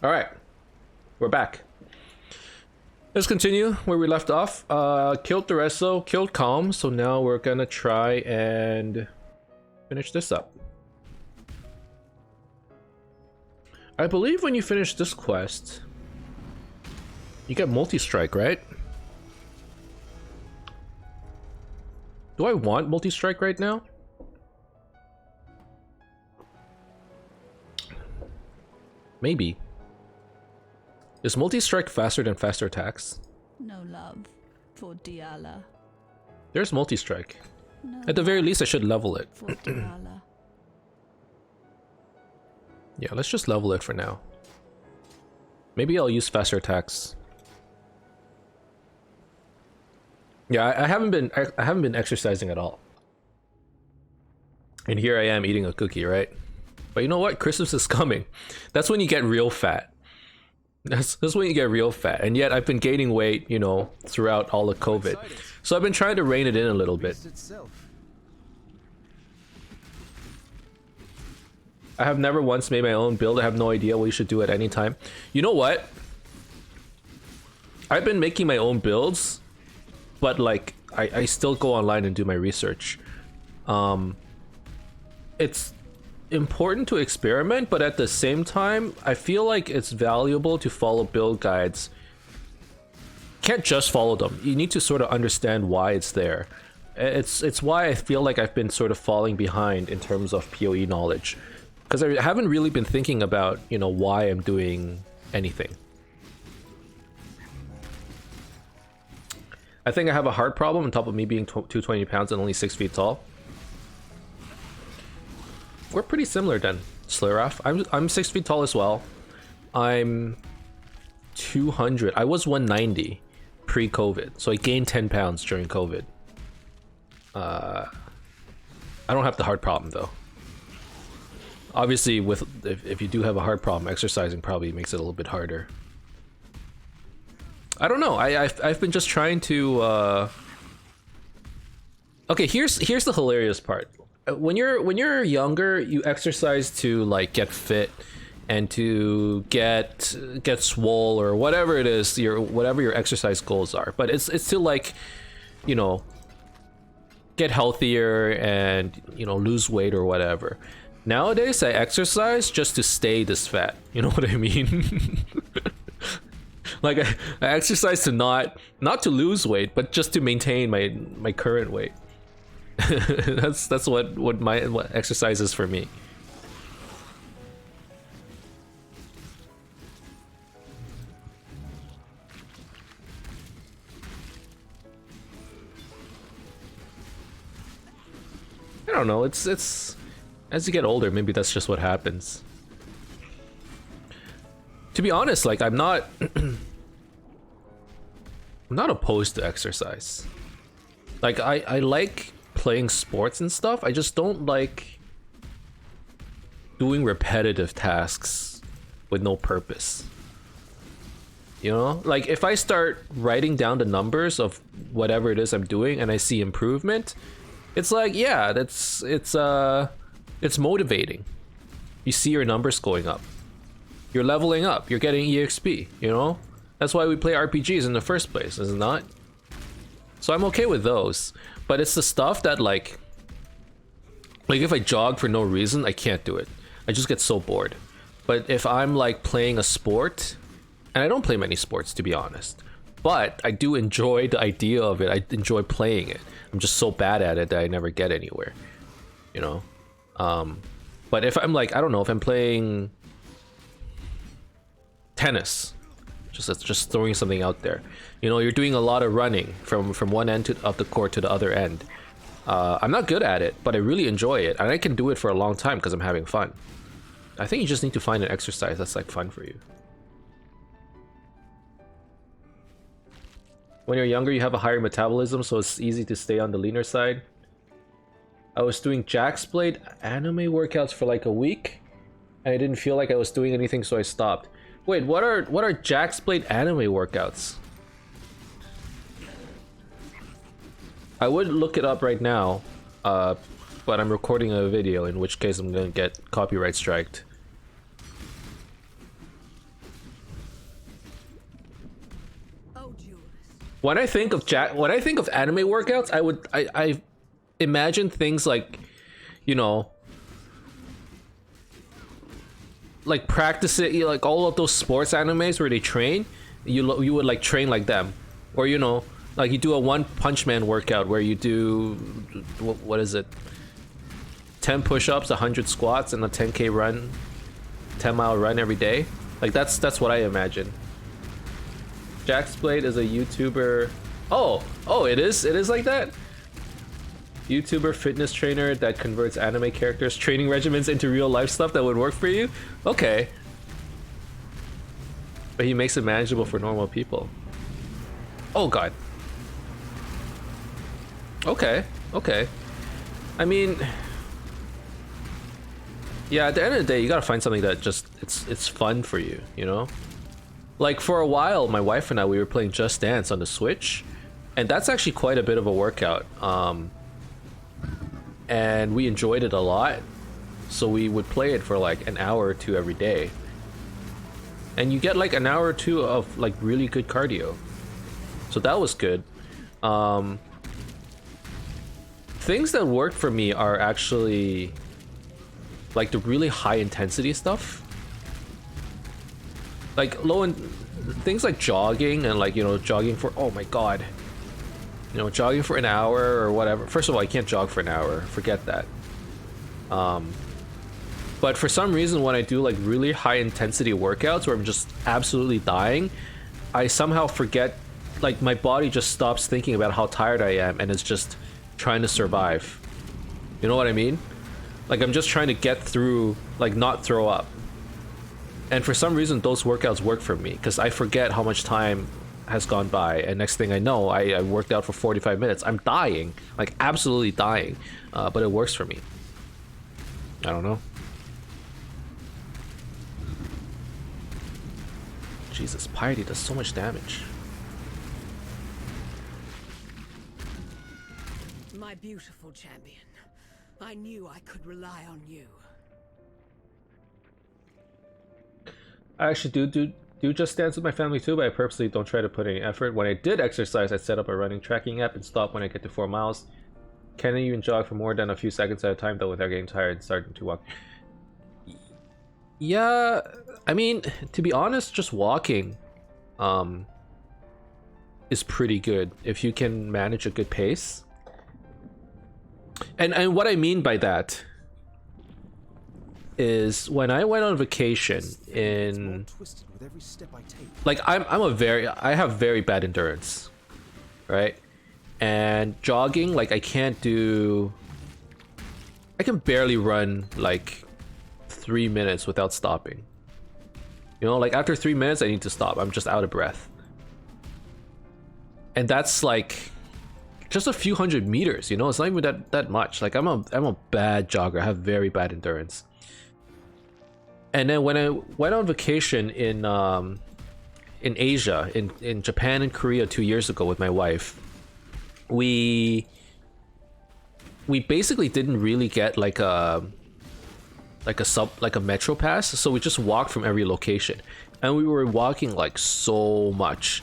All right, we're back. Let's continue where we left off. Killed Duresso, killed Calm, so now we're gonna try and finish this up. I believe when you finish this quest, you get multi-strike, right? Do I want multi-strike right now? Maybe. Is multi-strike faster than faster attacks? No love for Diala. There's multi-strike. No At the very least, I should level it. for Diala. Yeah, let's just level it for now. Maybe I'll use faster attacks. Yeah, I haven't been exercising at all. And here I am eating a cookie, right? But you know what? Christmas is coming. That's when you get real fat. That's when you get real fat. And yet I've been gaining weight, you know, throughout all of COVID. So I've been trying to rein it in a little bit. I have never once made my own build. I have no idea what you should do at any time. You know what? I've been making my own builds, but like I still go online and do my research. It's important to experiment, but at the same time, I feel like it's valuable to follow build guides. Can't just follow them. You need to sort of understand why it's there. It's why I feel like I've been sort of falling behind in terms of PoE knowledge, because I haven't really been thinking about, you know, why I'm doing anything. I think I have a heart problem on top of me being 220 pounds and only 6 feet tall. We're pretty similar then, Sluraf. I'm 6 feet tall as well. I'm 200. I was 190 pre-COVID, so I gained 10 pounds during COVID. I don't have the heart problem though. Obviously, if you do have a heart problem, exercising probably makes it a little bit harder. I don't know. I've been just trying to. Okay, here's the hilarious part. When you're younger, you exercise to like get fit and to get swole or whatever it is, whatever your exercise goals are. But it's to like, you know, get healthier and, you know, lose weight or whatever. Nowadays, I exercise just to stay this fat. You know what I mean? Like I exercise to not to lose weight, but just to maintain my current weight. that's what exercise is for me. I don't know. It's as you get older, maybe that's just what happens. To be honest, like I'm not I'm not opposed to exercise. Like I like playing sports and stuff. I just don't like doing repetitive tasks with no purpose. You know? Like if I start writing down the numbers of whatever it is I'm doing and I see improvement, it's like, yeah, it's motivating. You see your numbers going up. You're leveling up. You're getting EXP, you know? That's why we play RPGs in the first place, is it not? So I'm okay with those. But it's the stuff that like if I jog for no reason, I can't do it. I just get so bored. But if I'm like playing a sport, and I don't play many sports to be honest, but I do enjoy the idea of it. I enjoy playing it. I'm just so bad at it that I never get anywhere, you know? But if I'm like, I don't know, if I'm playing tennis, just throwing something out there, you know, you're doing a lot of running from one end of the court to the other end. I'm not good at it, but I really enjoy it, and I can do it for a long time because I'm having fun. I think you just need to find an exercise that's like fun for you. When you're younger, you have a higher metabolism, so it's easy to stay on the leaner side. I was doing Jack's Blade anime workouts for like a week, and I didn't feel like I was doing anything, so I stopped. Wait, what are Jack's Blade anime workouts? I would look it up right now, but I'm recording a video, in which case I'm gonna get copyright striked. When I think of when I think of anime workouts, I imagine things like, you know, like practicing, like all of those sports animes where they train, you would like train like them, or you know, like you do a One Punch Man workout where you do what is it, 10 push-ups, 100 squats, and a 10K run, 10-mile run every day. Like that's what I imagine. Jax Blade is a YouTuber. Oh, it is like that. YouTuber fitness trainer that converts anime characters training regimens into real life stuff that would work for you. Okay, but he makes it manageable for normal people. Oh god. Okay. I mean, yeah, at the end of the day, you gotta find something that just it's fun for you, you know? Like for a while, my wife and I, we were playing Just Dance on the Switch, and that's actually quite a bit of a workout. And we enjoyed it a lot, so we would play it for like an hour or two every day. And you get like an hour or two of like really good cardio. So that was good. Things that work for me are actually like the really high intensity stuff. Like things like jogging and like, you know, jogging for, oh my god, you know, jogging for an hour or whatever. First of all, I can't jog for an hour, forget that. But for some reason, when I do like really high intensity workouts where I'm just absolutely dying, I somehow forget, like my body just stops thinking about how tired I am and it's just trying to survive. You know what I mean? Like I'm just trying to get through, like not throw up. And for some reason, those workouts work for me because I forget how much time has gone by, and next thing I know, I worked out for 45 minutes. I'm dying, like absolutely dying, but it works for me. I don't know. Jesus, Piety does so much damage. My beautiful champion, I knew I could rely on you. I actually do Just Dance with my family too, but I purposely don't try to put any effort. When I did exercise, I set up a running tracking app and stop when I get to 4 miles. Can I even jog for more than a few seconds at a time though without getting tired and starting to walk? Yeah, I mean, to be honest, just walking is pretty good if you can manage a good pace. And what I mean by that is when I went on vacation in, like I have very bad endurance, right? And jogging, like I can barely run like 3 minutes without stopping. You know, like after 3 minutes I need to stop. I'm just out of breath. And that's like just a few hundred meters, you know, it's not even that much. Like I'm a bad jogger. I have very bad endurance. And then when I went on vacation in Asia, in Japan and Korea 2 years ago with my wife, we basically didn't really get like a metro pass, so we just walked from every location, and we were walking like so much.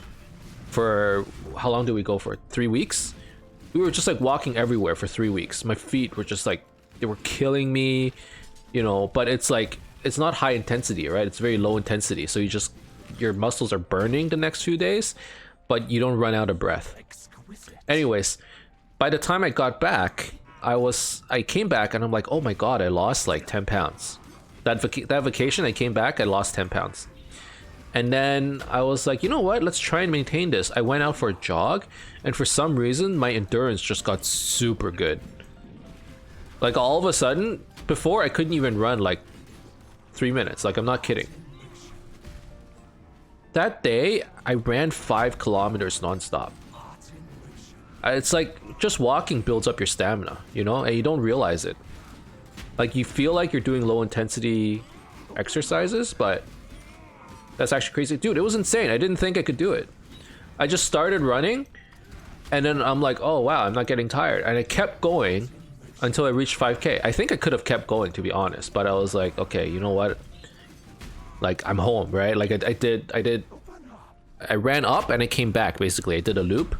For how long did we go for? 3 weeks? We were just like walking everywhere for 3 weeks. My feet were just like, they were killing me, you know. But it's like, it's not high intensity, right? It's very low intensity, so your muscles are burning the next few days, but you don't run out of breath. Anyways, by the time I got back, I came back and I'm like, oh my god, I lost like 10 pounds. That vacation I came back, I lost 10 pounds. And then I was like, you know what, let's try and maintain this. I went out for a jog, and for some reason my endurance just got super good. Like all of a sudden, before I couldn't even run like 3 minutes, like I'm not kidding. That day I ran 5 kilometers non-stop. It's like just walking builds up your stamina, you know, and you don't realize it. Like you feel like you're doing low intensity exercises, but that's actually crazy. Dude, it was insane. I didn't think I could do it. I just started running, and then I'm like, oh wow, I'm not getting tired. And I kept going until I reached 5K. I think I could have kept going, to be honest, but I was like, okay, you know what? Like I'm home, right? Like I did I ran up and I came back. Basically, I did a loop,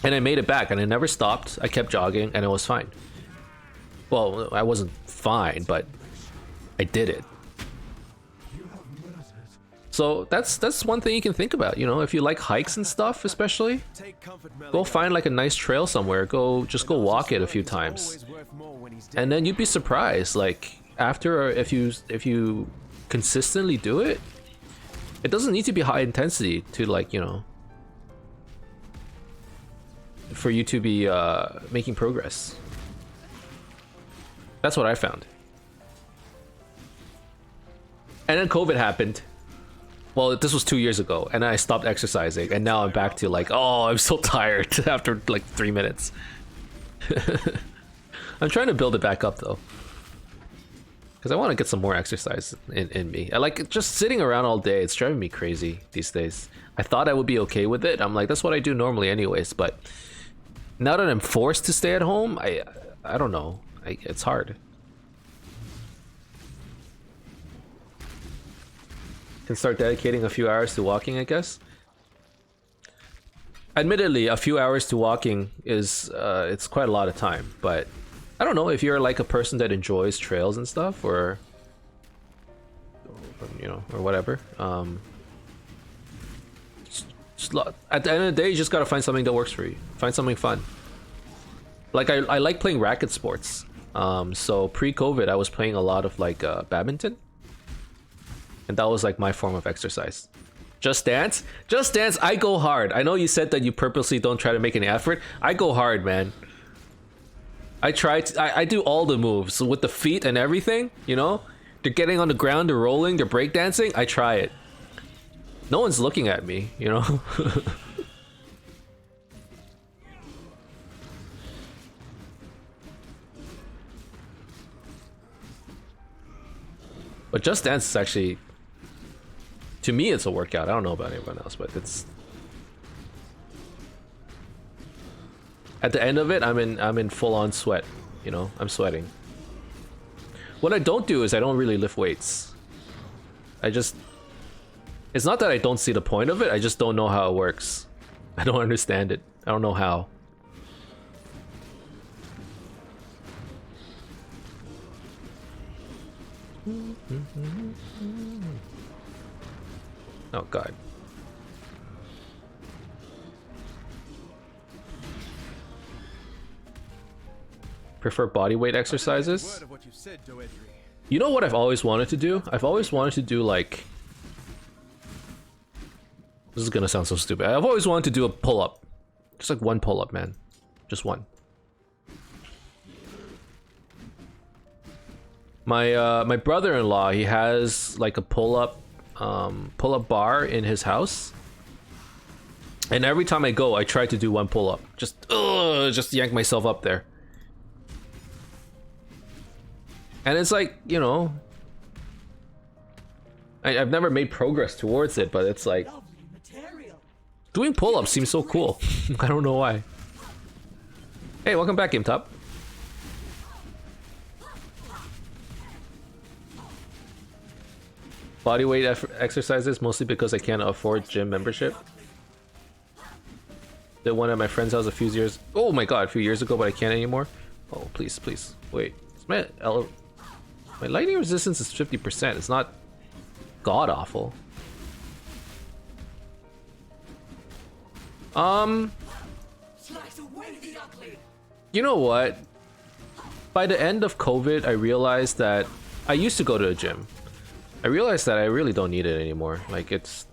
and I made it back, and I never stopped. I kept jogging, and it was fine. Well, I wasn't fine, but I did it. So that's one thing you can think about. You know, if you like hikes and stuff, especially, go find like a nice trail somewhere. Just go walk it a few times, and then you'd be surprised. Like after, if you consistently do it, it doesn't need to be high intensity to, like, you know, for you to be making progress. That's what I found. And then COVID happened. Well, this was 2 years ago, and I stopped exercising, and now I'm back to like, oh, I'm so tired after like 3 minutes. I'm trying to build it back up though, because I want to get some more exercise in me. I like just sitting around all day. It's driving me crazy these days. I thought I would be okay with it. I'm like, that's what I do normally anyways, but now that I'm forced to stay at home, I don't know. It's hard. Can start dedicating a few hours to walking, I guess. Admittedly, a few hours to walking is it's quite a lot of time, but I don't know if you're like a person that enjoys trails and stuff, or you know, or whatever. At the end of the day, you just gotta find something that works for you. Find something fun. Like I like playing racket sports. So pre-COVID, I was playing a lot of like badminton. And that was like my form of exercise. Just Dance? Just Dance, I go hard. I know you said that you purposely don't try to make any effort. I go hard, man. I do all the moves with the feet and everything, you know? They're getting on the ground, they're rolling, they're breakdancing. I try it. No one's looking at me, you know? But Just Dance is actually, to me, it's a workout. I don't know about anyone else, but it's, at the end of it, I'm in full-on sweat. You know, I'm sweating. What I don't do is I don't really lift weights. It's not that I don't see the point of it. I just don't know how it works. I don't understand it. I don't know how. Oh god. Prefer bodyweight exercises? You know what I've always wanted to do? I've always wanted to do like... This is gonna sound so stupid. I've always wanted to do a pull-up. Just like one pull-up, man. Just one. My brother-in-law, he has like a pull-up bar in his house, and every time I go, I try to do one pull-up. Just yank myself up there, and it's like, you know, I've never made progress towards it, but it's like doing pull-ups seems so cool. I don't know why. Hey, welcome back, GameTop. Bodyweight exercises mostly because I can't afford gym membership. Did one at my friend's house a few years. Oh my god, a few years ago, but I can't anymore. Oh please, please wait. My lightning resistance is 50%. It's not god awful. You know what? By the end of COVID, I realized that I used to go to a gym. I realized that I really don't need it anymore. Like, it's...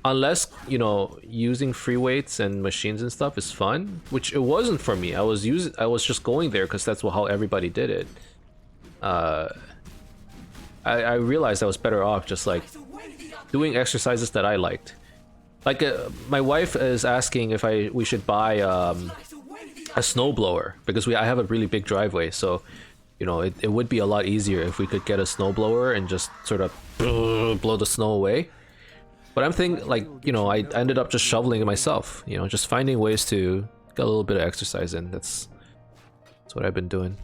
Unless, you know, using free weights and machines and stuff is fun, which it wasn't for me. I was just going there because that's how everybody did it. I realized I was better off just like doing exercises that I liked. Like, my wife is asking if we should buy a snowblower because I have a really big driveway, so you know, it would be a lot easier if we could get a snowblower and just sort of blow the snow away. But I'm thinking, like, you know, I ended up just shoveling it myself, you know, just finding ways to get a little bit of exercise in. That's what I've been doing.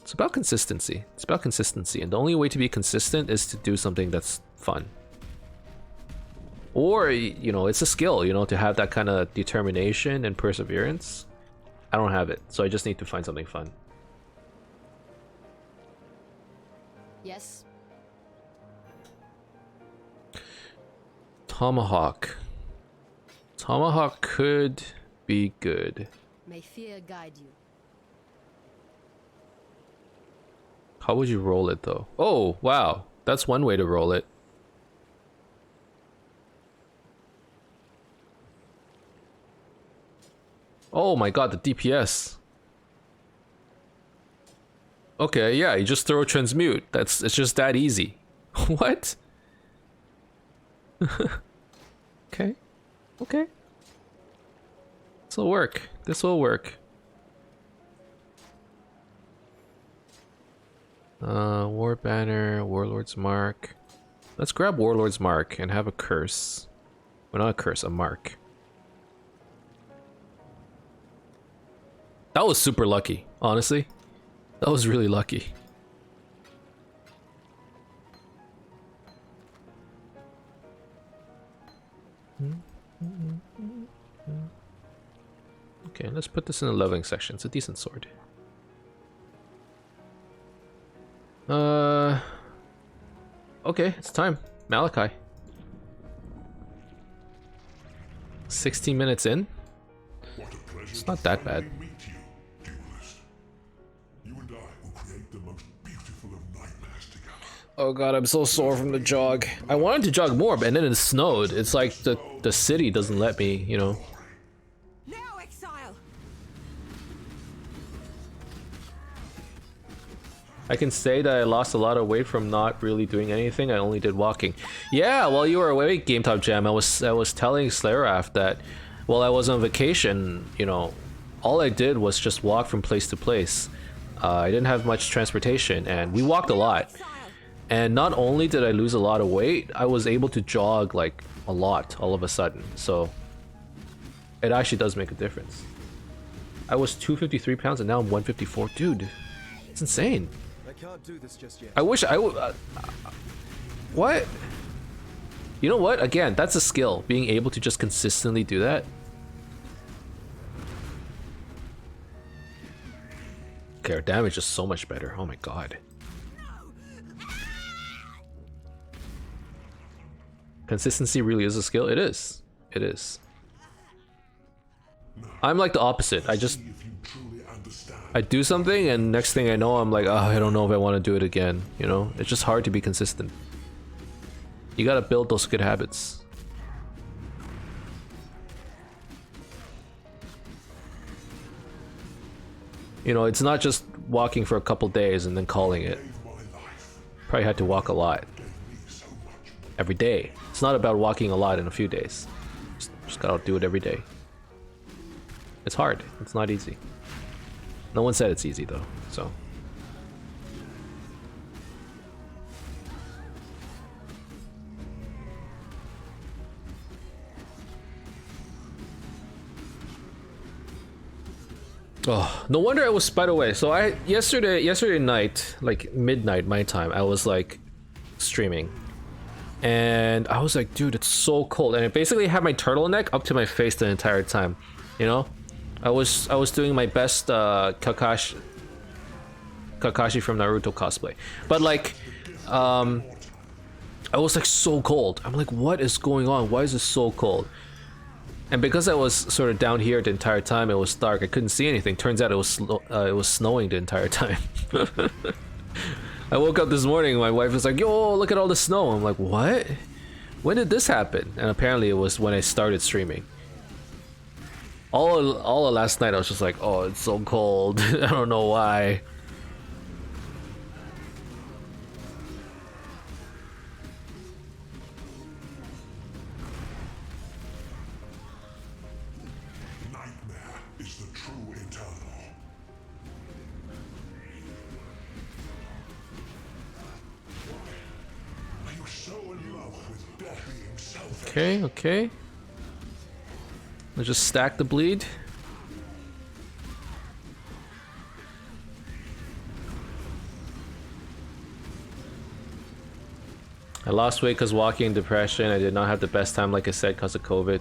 It's about consistency. It's about consistency, and the only way to be consistent is to do something that's fun. Or, you know, it's a skill, you know, to have that kind of determination and perseverance. I don't have it, so I just need to find something fun. Yes. Tomahawk. Tomahawk could be good. May fear guide you. How would you roll it though? Oh, wow. That's one way to roll it. Oh my god, the DPS. Okay, yeah, you just throw transmute. It's just that easy. What? Okay. Okay. This will work. This will work. War Banner, Warlord's Mark. Let's grab Warlord's Mark and have a curse. Well, not a curse, a mark. That was super lucky, honestly. That was really lucky. Okay, let's put this in the leveling section. It's a decent sword. Okay, it's time. Malachi. 16 minutes in? It's not that bad. Oh god, I'm so sore from the jog. I wanted to jog more, but then it snowed. It's like the city doesn't let me, you know. Now, Exile. I can say that I lost a lot of weight from not really doing anything. I only did walking. Yeah, while you were away, Game Top Jam, I was telling Slayeraf that while I was on vacation, you know, all I did was just walk from place to place. I didn't have much transportation, and we walked a lot. And not only did I lose a lot of weight, I was able to jog like a lot all of a sudden. So it actually does make a difference. I was 253 pounds and now I'm 154. Dude, it's insane. I can't do this just yet. I wish I would. What? You know what? Again, that's a skill. Being able to just consistently do that. Okay, our damage is so much better. Oh my god. Consistency really is a skill. It is. It is. I'm like the opposite. I do something and next thing I know I'm like, oh, I don't know if I want to do it again. You know, it's just hard to be consistent. You gotta build those good habits. You know, it's not just walking for a couple days and then calling it. Probably had to walk a lot. Every day. It's not about walking a lot in a few days. Just gotta do it every day. It's hard. It's not easy. No one said it's easy though, so. Oh, no wonder I was, by the way, so yesterday night, like midnight my time, I was like streaming. And I was like, dude, it's so cold. And I basically had my turtleneck up to my face the entire time, you know? I was doing my best Kakashi from Naruto cosplay. But like, I was like so cold. I'm like, what is going on? Why is it so cold? And because I was sort of down here the entire time, it was dark. I couldn't see anything. Turns out it was snowing the entire time. I woke up this morning, my wife was like, yo, look at all the snow. I'm like, what? When did this happen? And apparently it was when I started streaming. All of last night I was just like, oh, it's so cold. I don't know why. Nightmare is the true eternal. Are you so in love with death being selfish? Okay, okay. Let's just stack the bleed. I lost weight because walking, depression. I did not have the best time, like I said, because of COVID.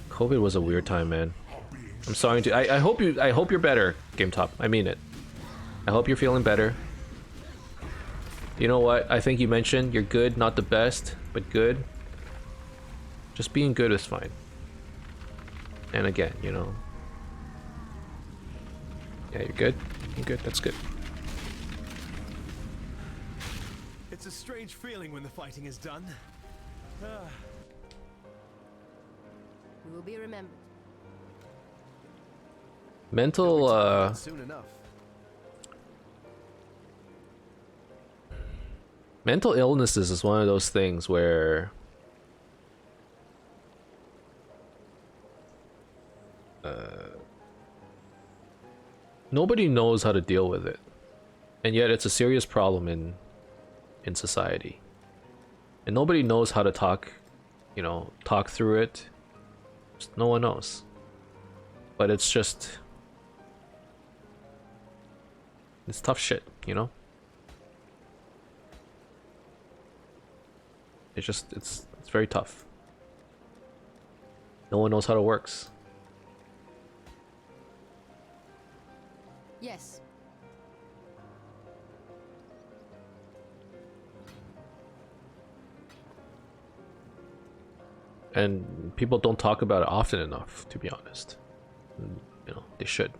COVID was a weird time, man. I'm sorry to. I hope you're better, Game Top. I mean it. I hope you're feeling better. You know what? I think you mentioned you're good, not the best, but good. Just being good is fine. And again, you know. Yeah, you're good. You're good. That's good. It's a strange feeling when the fighting is done. You will be remembered. Mental, Soon enough. mental illnesses is one of those things where nobody knows how to deal with it, and yet it's a serious problem in society, and nobody knows how to talk, you know, talk through it. Just no one knows, but it's just, it's tough shit, you know. It's just, it's very tough. No one knows how it works. Yes. And people don't talk about it often enough, to be honest. And, you know, they should.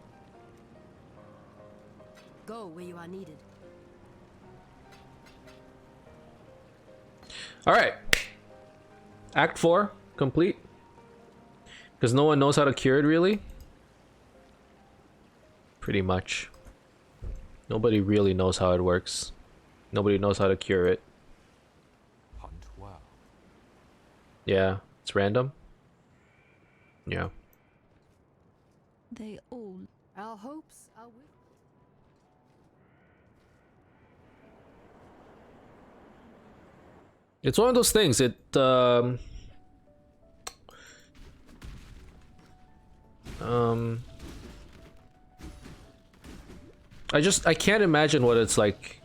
Go where you are needed. Alright. Act 4, complete. Because no one knows how to cure it, really. Pretty much. Nobody really knows how it works. Nobody knows how to cure it. Hunt well. Yeah, it's random. Yeah. They all Our hopes are with. It's one of those things, I can't imagine what it's like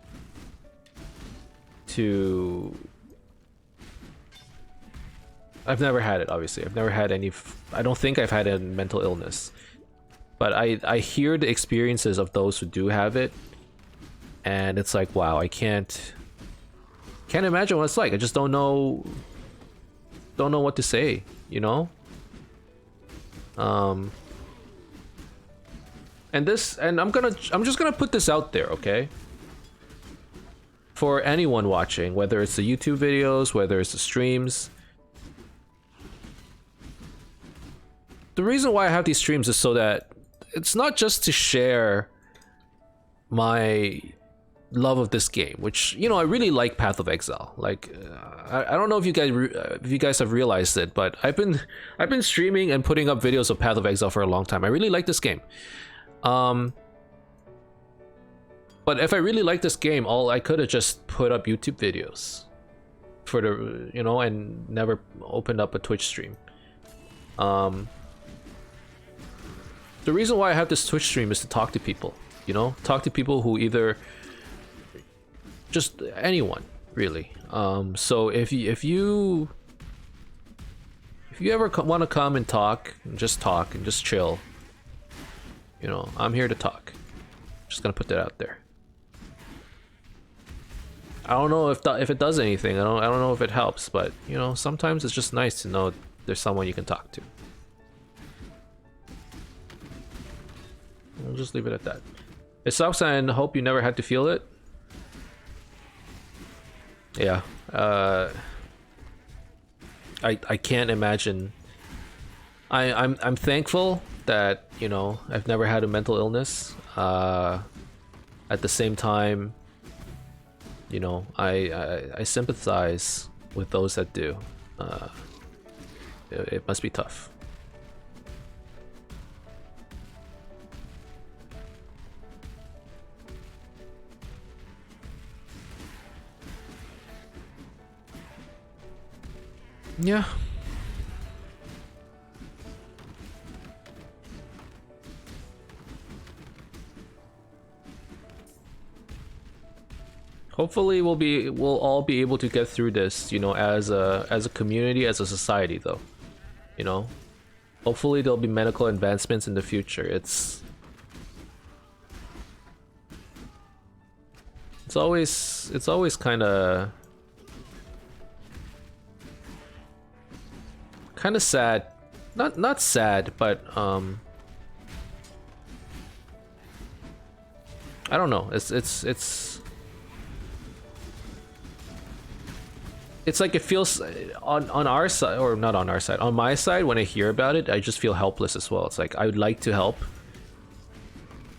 to... I've never had it, obviously. I've never had any... I don't think I've had a mental illness. But I hear the experiences of those who do have it. And it's like, wow, I can't imagine what it's like. I just don't know what to say, you know? And I'm just gonna put this out there, okay? For anyone watching, whether it's the YouTube videos, whether it's the streams. The reason why I have these streams is so that it's not just to share my love of this game, which, you know, I really like Path of Exile. Like, I don't know if you guys have realized it, but I've been streaming and putting up videos of Path of Exile for a long time. I really like this game. But if I really like this game, I could have just put up YouTube videos for the, you know, and never opened up a Twitch stream. The reason why I have this Twitch stream is to talk to people, you know, talk to people who either, just anyone really. So if you ever want to come and talk and just chill, you know, I'm here to talk. Just gonna put that out there. I don't know if it does anything. I don't know if it helps, but you know, sometimes it's just nice to know there's someone you can talk to. We'll just leave it at that. It sucks, and hope you never had to feel it. Yeah. I can't imagine. I'm thankful that, you know, I've never had a mental illness. At the same time, you know, I sympathize with those that do. It must be tough. Yeah. Hopefully we'll all be able to get through this, you know, as a community, as a society though. You know? Hopefully there'll be medical advancements in the future. It's always kind of sad. Not sad, but I don't know. It's like it feels on our side, or not on our side, on my side, when I hear about it, I just feel helpless as well. It's like I would like to help.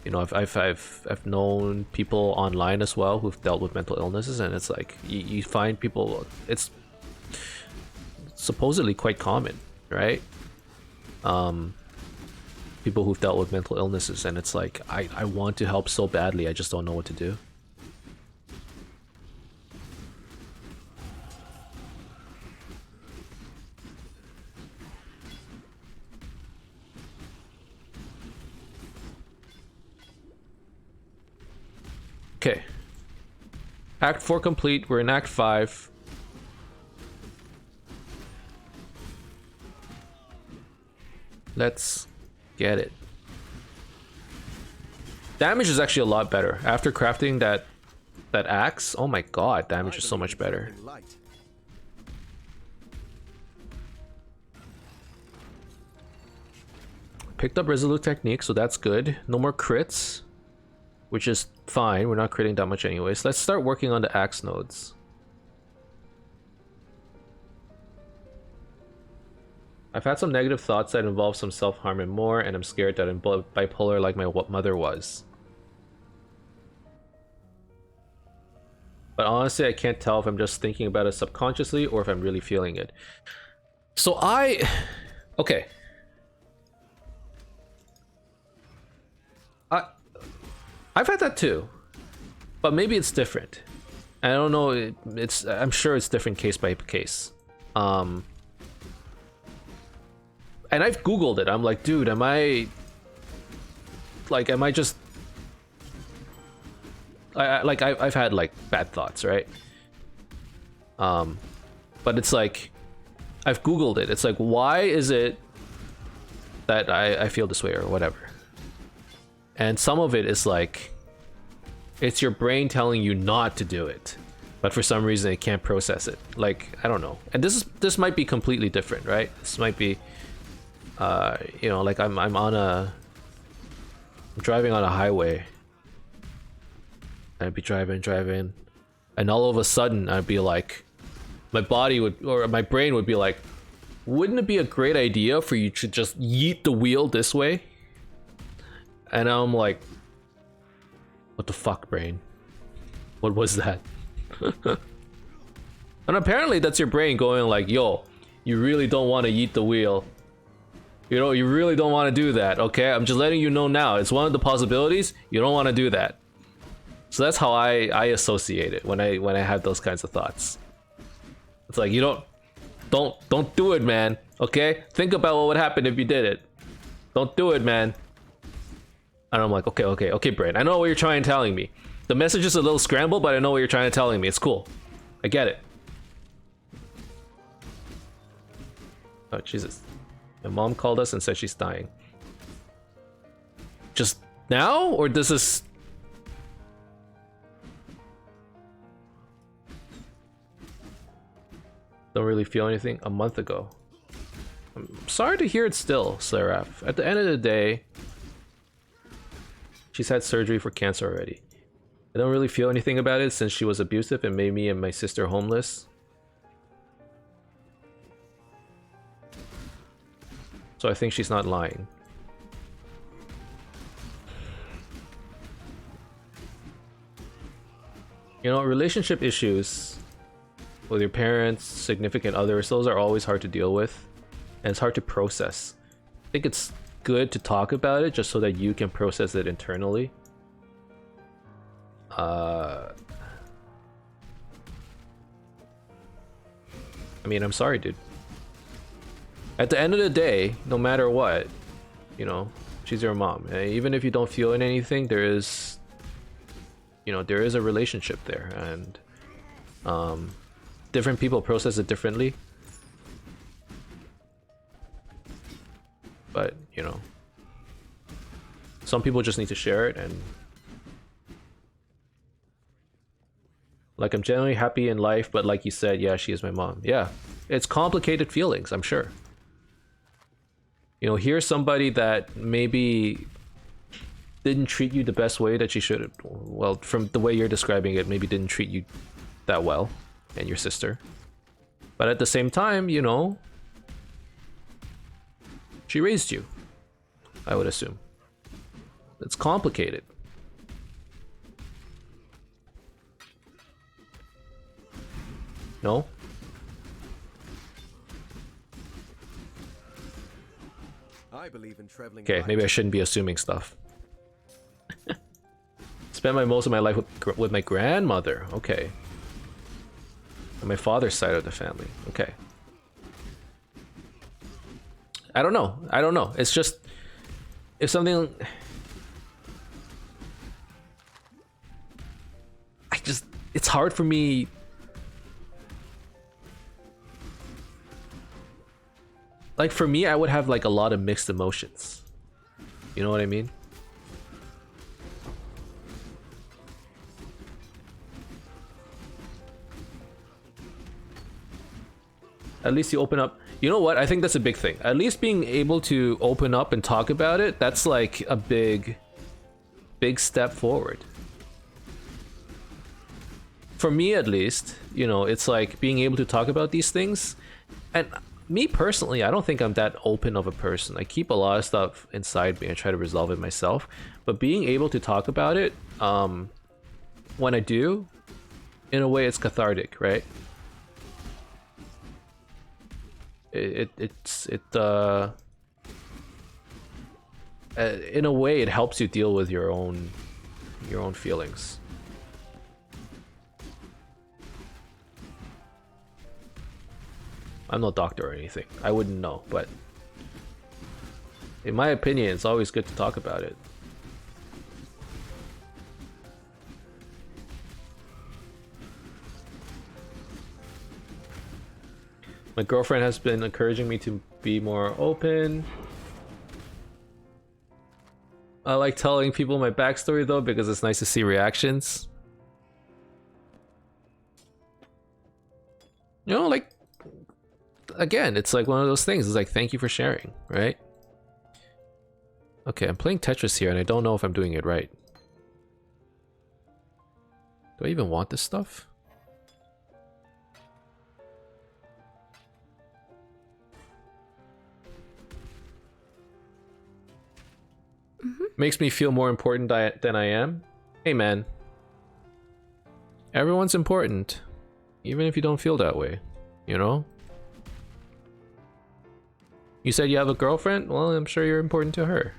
You know, I've known people online as well who've dealt with mental illnesses, and it's like you find people. It's supposedly quite common, right? People who've dealt with mental illnesses, and it's like I want to help so badly, I just don't know what to do. Okay. Act 4 complete. We're in Act 5. Let's get it. Damage is actually a lot better. After crafting that axe, oh my god, damage is so much better. Picked up Resolute Technique, so that's good. No more crits, which is fine. We're not critting that much anyways. Let's start working on the axe nodes. I've had some negative thoughts that involve some self-harm and more, and I'm scared that I'm bipolar like my mother was. But honestly, I can't tell if I'm just thinking about it subconsciously or if I'm really feeling it. So okay. I've had that too, but maybe it's different. I don't know. I'm sure it's different case by case. And I've Googled it. I'm like, dude, am I just I've had like bad thoughts, right? But it's like I've Googled it. It's like, why is it that I feel this way or whatever? And some of it is like, it's your brain telling you not to do it, but for some reason it can't process it. Like, I don't know. And this might be completely different, right? This might be, you know, like I'm driving on a highway. I'd be driving, and all of a sudden I'd be like, my brain would be like, wouldn't it be a great idea for you to just yeet the wheel this way? And I'm like, what the fuck, brain? What was that? And apparently that's your brain going like, yo, you really don't want to yeet the wheel. You know, you really don't want to do that, okay? I'm just letting you know now. It's one of the possibilities. You don't want to do that. So that's how I associate it when I have those kinds of thoughts. It's like, you don't do it, man. Okay? Think about what would happen if you did it. Don't do it, man. And I'm like, okay, brain. I know what you're trying to telling me. The message is a little scrambled, but I know what you're trying to telling me. It's cool. I get it. Oh, Jesus. My mom called us and said she's dying. Just now? Or does this... Don't really feel anything? A month ago. I'm sorry to hear it still, Seraph. At the end of the day, she's had surgery for cancer already. I don't really feel anything about it since she was abusive and made me and my sister homeless. So I think she's not lying. You know, relationship issues with your parents, significant others, those are always hard to deal with. And it's hard to process. I think it's good to talk about it just so that you can process it internally. I mean, I'm sorry, dude. At the end of the day, no matter what, you know, she's your mom. And even if you don't feel anything, there is, you know, there is a relationship there, and different people process it differently. But, you know, some people just need to share it, and like, I'm generally happy in life, but like you said, yeah, she is my mom. Yeah, it's complicated feelings, I'm sure. You know, here's somebody that maybe didn't treat you the best way that she should have. Well, from the way you're describing it, maybe didn't treat you that well, and your sister. But at the same time, you know, she raised you, I would assume. It's complicated. No? I believe in traveling. Okay, maybe I shouldn't be assuming stuff. Spent most of my life with my grandmother. Okay. On my father's side of the family. Okay. I don't know. I don't know. It's just, if something, it's hard for me. Like, for me, I would have like a lot of mixed emotions. You know what I mean? At least you open up. You know what? I think that's a big thing. At least being able to open up and talk about it, that's like a big step forward. For me, at least, you know, it's like being able to talk about these things. And me personally, I don't think I'm that open of a person. I keep a lot of stuff inside me. I try to resolve it myself. But being able to talk about it, when I do, in a way, it's cathartic, right? In a way, it helps you deal with your own feelings. I'm no doctor or anything. I wouldn't know, but in my opinion, it's always good to talk about it. My girlfriend has been encouraging me to be more open. I like telling people my backstory though, because it's nice to see reactions. You know, like, again, it's like one of those things. It's like, thank you for sharing, right? Okay, I'm playing Tetris here and I don't know if I'm doing it right. Do I even want this stuff? Makes me feel more important than I am. Hey man, everyone's important, even if you don't feel that way, you know? You said you have a girlfriend? Well, I'm sure you're important to her.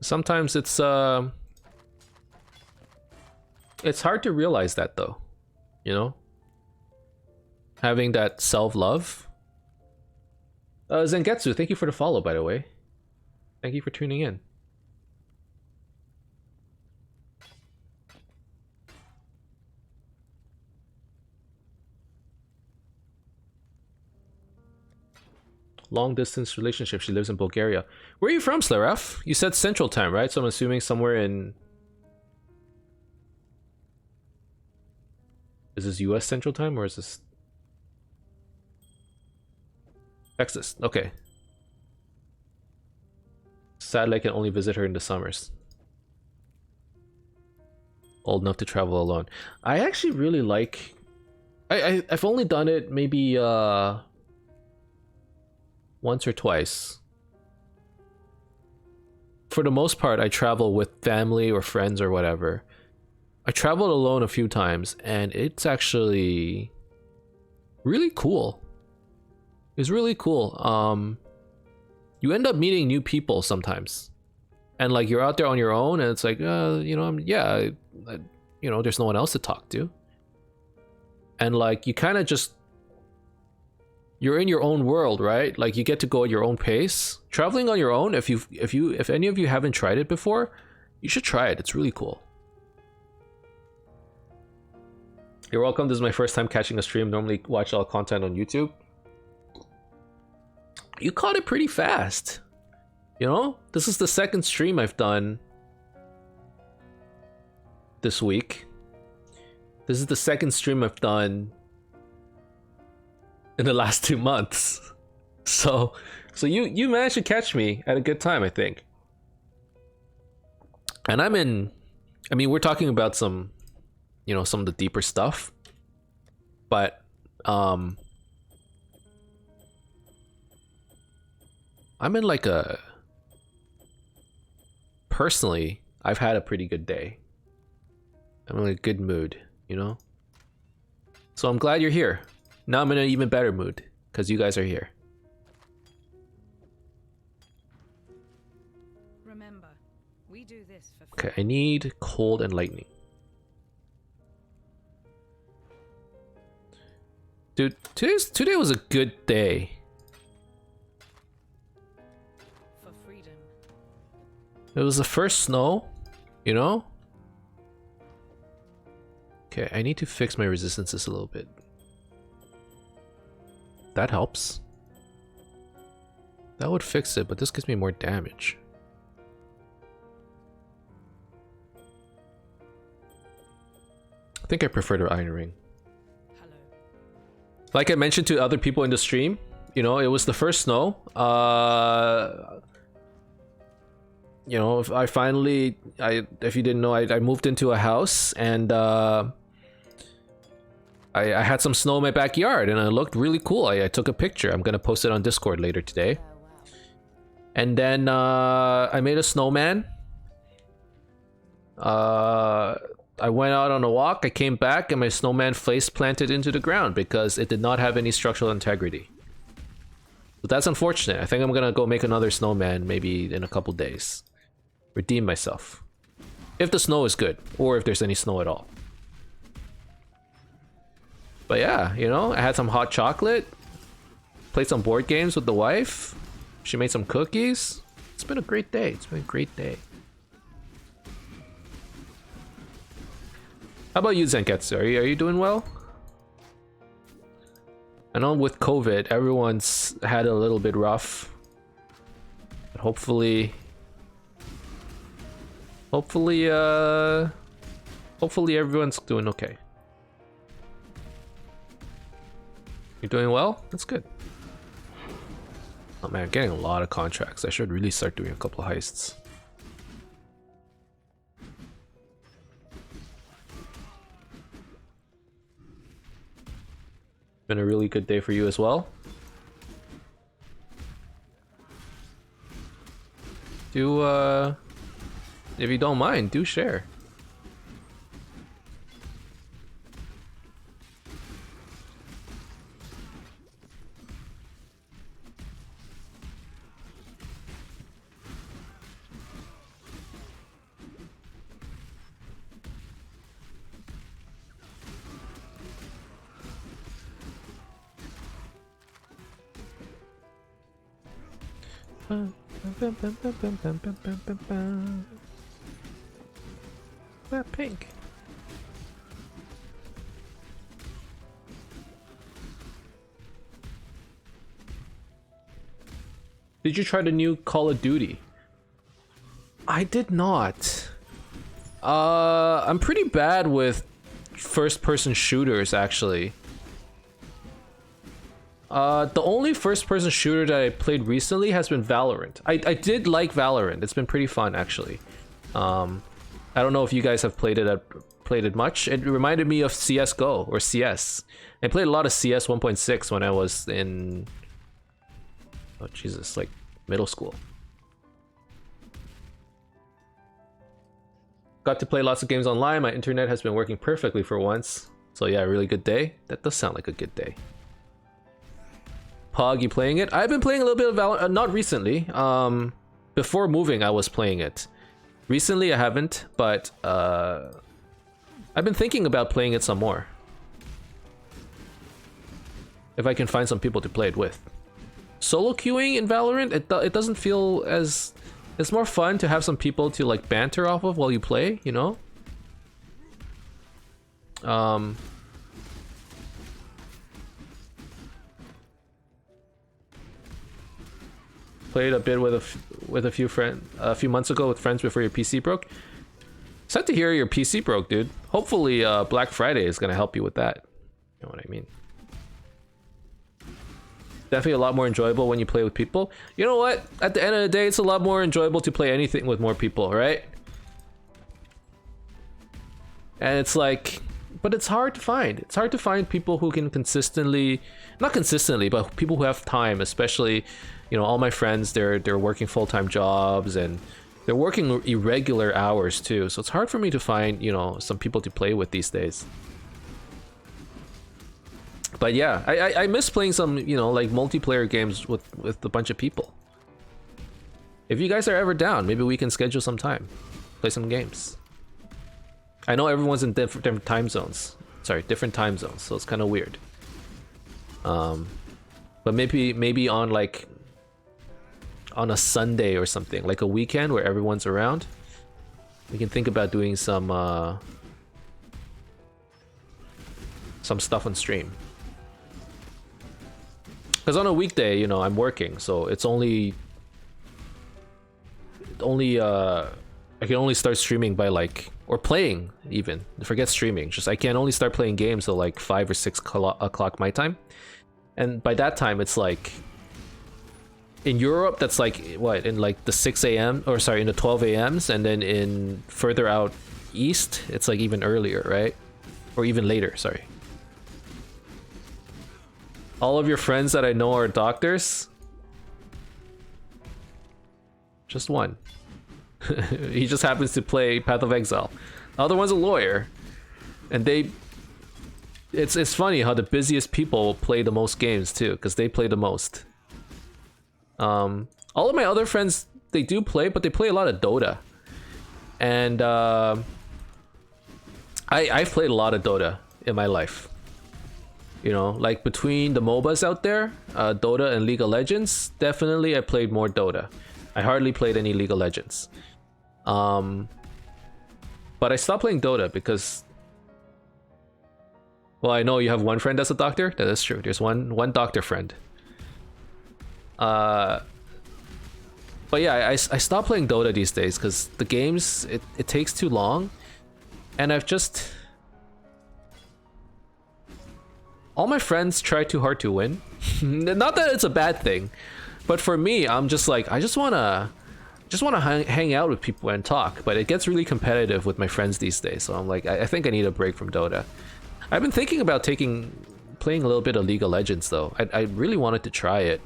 Sometimes it's hard to realize that though, you know? Having that self-love. Zengetsu, thank you for the follow, by the way. Thank you for tuning in. Long distance relationship. She lives in Bulgaria. Where are you from, Slaraf? You said Central Time, right? So I'm assuming somewhere in... Is this US Central Time or is this... Texas. Okay. Sadly, I can only visit her in the summers. Old enough to travel alone. I actually really like... I've only done it maybe once or twice. For the most part, I travel with family or friends or whatever. I traveled alone a few times, and it's actually really cool. It's really cool. You end up meeting new people sometimes, and like you're out there on your own, and it's like, you know, you know, there's no one else to talk to, and like you kind of just you're in your own world, right? Like you get to go at your own pace. Traveling on your own, if any of you haven't tried it before, you should try it. It's really cool. You're welcome. This is my first time catching a stream. Normally watch all content on YouTube. You caught it pretty fast. You know, this is the second stream I've done this week. This is the second stream I've done in the last 2 months. So you managed to catch me at a good time, I think. And I mean, we're talking about some, you know, some of the deeper stuff. But I'm in like a, personally, I've had a pretty good day. I'm in a good mood, you know? So I'm glad you're here. Now I'm in an even better mood, because you guys are here. Remember, we do this for Okay, I need cold and lightning. Dude, today was a good day. for freedom. It was the first snow, you know? Okay, I need to fix my resistances a little bit. That helps. That would fix it, but this gives me more damage. I think I prefer the iron ring. Hello. Like I mentioned to other people in the stream, you know, it was the first snow. You know, if you didn't know, I moved into a house and I had some snow in my backyard and it looked really cool. I took a picture. I'm gonna post it on Discord later today. And then I made a snowman. I went out on a walk, I came back, and my snowman face planted into the ground because it did not have any structural integrity. But that's unfortunate. I think I'm gonna go make another snowman maybe in a couple days. Redeem myself. If the snow is good, or if there's any snow at all. But yeah, you know, I had some hot chocolate, played some board games with the wife, she made some cookies. It's been a great day. It's been a great day. How about you, Zenketsu? Are you doing well? I know with COVID, everyone's had a little bit rough. But hopefully everyone's doing okay. You're doing well? That's good. Oh man, I'm getting a lot of contracts. I should really start doing a couple of heists. Been a really good day for you as well. Do if you don't mind, do share. Pink. Did you try the new Call of Duty? I did not. I'm pretty bad with first-person shooters, actually. The only first-person shooter that I played recently has been Valorant. I did like Valorant. It's been pretty fun, actually. I don't know if you guys have played it much. It reminded me of CS:GO or CS. I played a lot of CS 1.6 when I was in, oh Jesus, like middle school. Got to play lots of games online. My internet has been working perfectly for once. So yeah, really good day. That does sound like a good day. Pog, you playing it? I've been playing a little bit of Valorant, not recently. Before moving, I was playing it. Recently, I haven't, but I've been thinking about playing it some more. if I can find some people to play it with. Solo queuing in Valorant, it doesn't feel as... It's more fun to have some people to like banter off of while you play, you know? Played a bit with a few months ago with friends before your PC broke. Sad to hear your PC broke, dude. Hopefully Black Friday is gonna help you with that. You know what I mean? Definitely a lot more enjoyable when you play with people. You know what? At the end of the day, it's a lot more enjoyable to play anything with more people, right? And it's like, but it's hard to find. It's hard to find people who can consistently, not consistently, but people who have time, especially, you know, all my friends, they're working full-time jobs and they're working irregular hours too. So it's hard for me to find, you know, some people to play with these days. But yeah, I miss playing some, you know, like multiplayer games with a bunch of people. If you guys are ever down, maybe we can schedule some time, play some games. I know everyone's in different time zones. Sorry, different time zones, so it's kind of weird. But maybe on like on a Sunday or something, like a weekend where everyone's around, we can think about doing some stuff on stream. Because on a weekday, you know, I'm working, so it's only I can only start streaming by like, or playing even, forget streaming, just I can only start playing games till like 5 or 6 o'clock my time. And by that time it's like, in Europe that's like, what, in like the 6 a.m. or sorry, in the 12 a.m.s, and then in further out east, it's like even earlier, right? Or even later, sorry. All of your friends that I know are doctors? Just one. He just happens to play Path of Exile. The other one's a lawyer. And it's funny how the busiest people play the most games too, because they play the most. All of my other friends, they do play, but they play a lot of Dota. And I've played a lot of Dota in my life. You know, like between the MOBAs out there, Dota and League of Legends, definitely I played more Dota. I hardly played any League of Legends. But I stopped playing Dota because, well, I know you have one friend that's a doctor. That is true. There's one doctor friend. But yeah, I stopped playing Dota these days because the games, it takes too long. And I've just... all my friends try too hard to win. Not that it's a bad thing, but for me, I'm just like, I just wanna hang out with people and talk, but it gets really competitive with my friends these days, so I'm like, I think I need a break from Dota. I've been thinking about playing a little bit of League of Legends though. I really wanted to try it.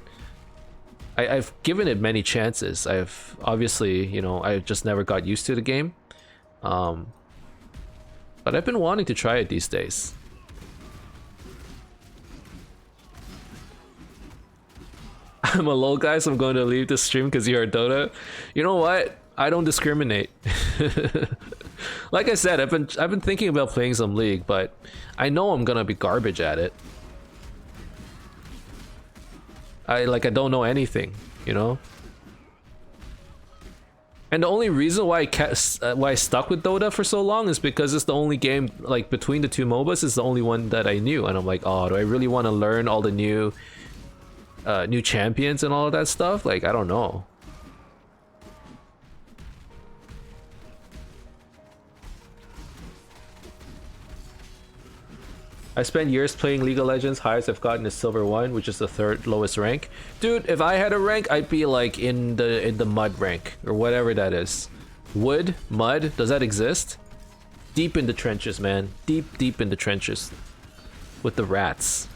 I've given it many chances. I've obviously, you know, I just never got used to the game. But I've been wanting to try it these days. I'm a lol guy, so I'm going to leave the stream because you're a Dota. You know what? I don't discriminate. Like I said, I've been thinking about playing some League, but I know I'm gonna be garbage at it. I don't know anything, you know. And the only reason why I stuck with Dota for so long is because it's the only game, like between the two MOBAs, is the only one that I knew, and I'm like, oh, do I really want to learn all the new champions and all of that stuff? Like, I don't know. I spent years playing League of Legends. Highest I've gotten is Silver 1, which is the 3rd lowest rank. Dude, if I had a rank, I'd be like in the mud rank or whatever that is. Wood, mud, does that exist? Deep in the trenches, man. Deep in the trenches with the rats.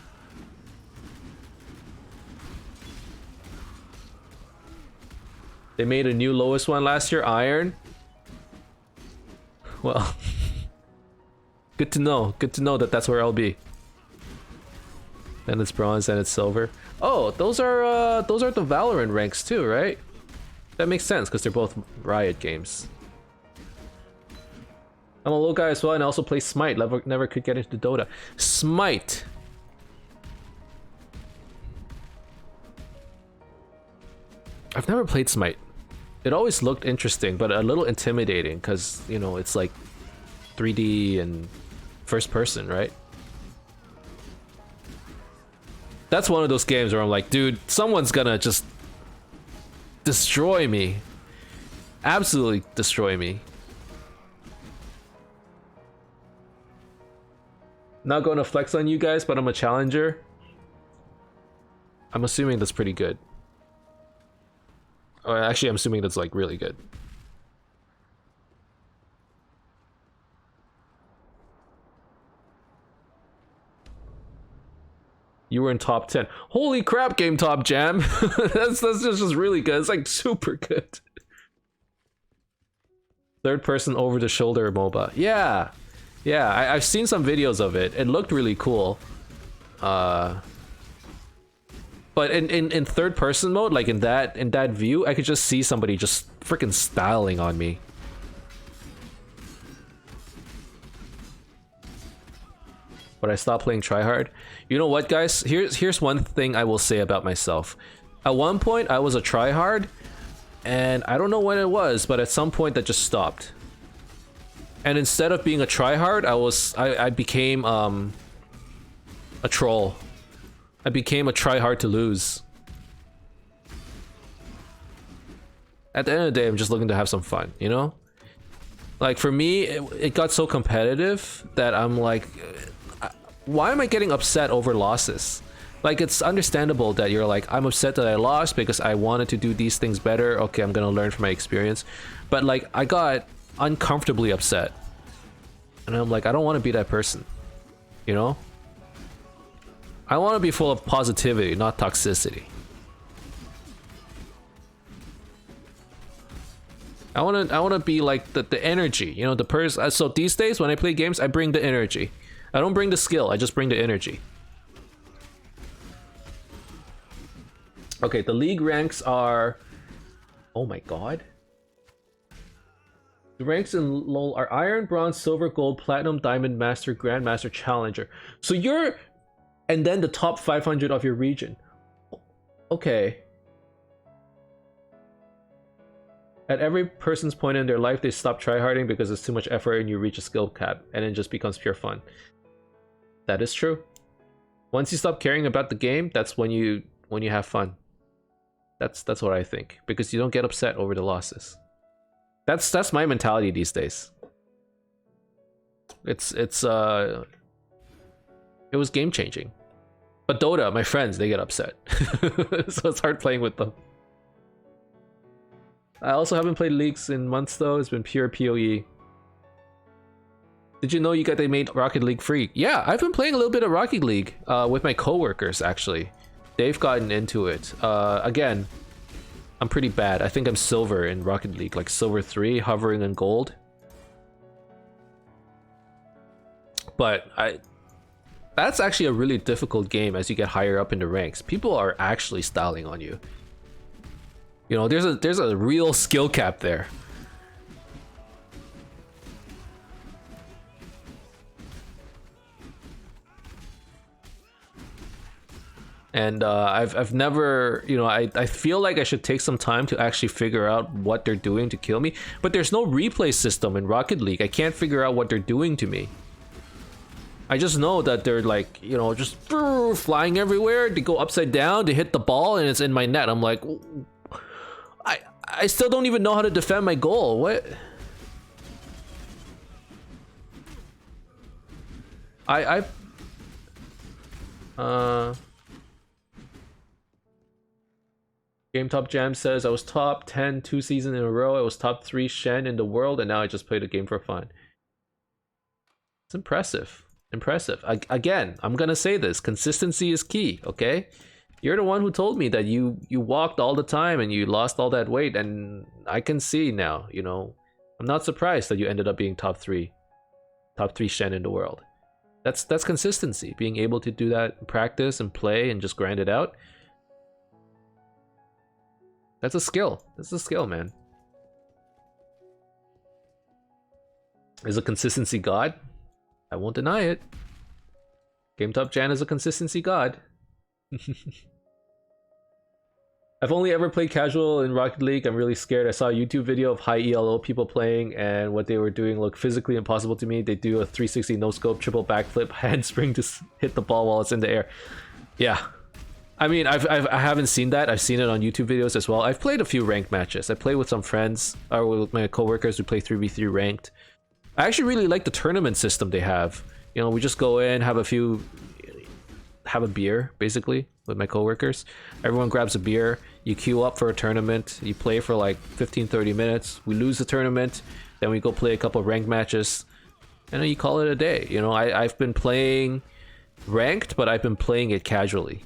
They made a new lowest one last year, Iron. Well, good to know. Good to know that that's where I'll be. Then it's bronze, then it's silver. Oh, those are the Valorant ranks too, right? That makes sense because they're both Riot games. I'm a low guy as well, and I also play Smite. Never could get into Dota. Smite. I've never played Smite. It always looked interesting, but a little intimidating because, you know, it's like 3D and first person, right? That's one of those games where I'm like, dude, someone's gonna just destroy me. Absolutely destroy me. Not going to flex on you guys, but I'm a challenger. I'm assuming that's pretty good. Or actually, I'm assuming that's like really good. You were in top 10. Holy crap, Game Top Jam. that's just really good. It's like super good. Third person over the shoulder MOBA. Yeah. Yeah, I've seen some videos of it. It looked really cool. But in third person mode, like in that view, I could just see somebody just freaking styling on me. But I stopped playing tryhard. You know what, guys? Here's one thing I will say about myself. At one point, I was a tryhard, and I don't know when it was, but at some point that just stopped. And instead of being a tryhard, I became a troll. I became a tryhard to lose. At the end of the day, I'm just looking to have some fun, you know? Like for me, it got so competitive that I'm like, why am I getting upset over losses? Like, it's understandable that you're like, I'm upset that I lost because I wanted to do these things better. Okay, I'm gonna learn from my experience. But like, I got uncomfortably upset. And I'm like, I don't want to be that person. You know? I want to be full of positivity, not toxicity. I want to be like the energy, you know, the person. So these days when I play games, I bring the energy. I don't bring the skill, I just bring the energy. Okay, the league ranks are... Oh my god. The ranks in LoL are Iron, Bronze, Silver, Gold, Platinum, Diamond, Master, Grandmaster, Challenger. So you're... And then the top 500 of your region. Okay. At every person's point in their life, they stop tryharding because it's too much effort and you reach a skill cap, and it just becomes pure fun. That is true. Once you stop caring about the game, that's when you have fun. That's what I think, because you don't get upset over the losses. That's my mentality these days. It was game changing. But Dota, my friends, they get upset. So it's hard playing with them. I also haven't played leagues in months though. It's been pure PoE. Did you know they made Rocket League free? Yeah, I've been playing a little bit of Rocket League with my coworkers actually. They've gotten into it. Again, I'm pretty bad. I think I'm silver in Rocket League, like silver 3, hovering on gold. But that's actually a really difficult game as you get higher up in the ranks. People are actually styling on you. You know, there's a real skill cap there. And I've never, you know, I feel like I should take some time to actually figure out what they're doing to kill me. But there's no replay system in Rocket League. I can't figure out what they're doing to me. I just know that they're like, you know, just flying everywhere. They go upside down, they hit the ball, and it's in my net. I'm like, I still don't even know how to defend my goal. What? Game Top Jam says I was top 10 2 seasons in a row. I was top 3 Shen in the world, and now I just played a game for fun. It's impressive. Impressive. Again, I'm gonna say this. Consistency is key, okay? You're the one who told me that you walked all the time and you lost all that weight, and I can see now, you know. I'm not surprised that you ended up being top 3 Shen in the world. That's consistency. Being able to do that in practice and play and just grind it out. That's a skill. That's a skill, man. Is a consistency god? I won't deny it. Game Top Jan is a consistency god. I've only ever played casual in Rocket League. I'm really scared. I saw a YouTube video of high ELO people playing, and what they were doing looked physically impossible to me. They do a 360 no scope, triple backflip, handspring to hit the ball while it's in the air. Yeah. I mean, I haven't seen that. I've seen it on YouTube videos as well. I've played a few ranked matches. I played with some friends or with my coworkers who play 3v3 ranked. I actually really like the tournament system they have. You know, we just go in, have a beer, basically, with my coworkers. Everyone grabs a beer, you queue up for a tournament, you play for like 15-30 minutes, we lose the tournament, then we go play a couple ranked matches, and then you call it a day. You know, I've been playing ranked, but I've been playing it casually.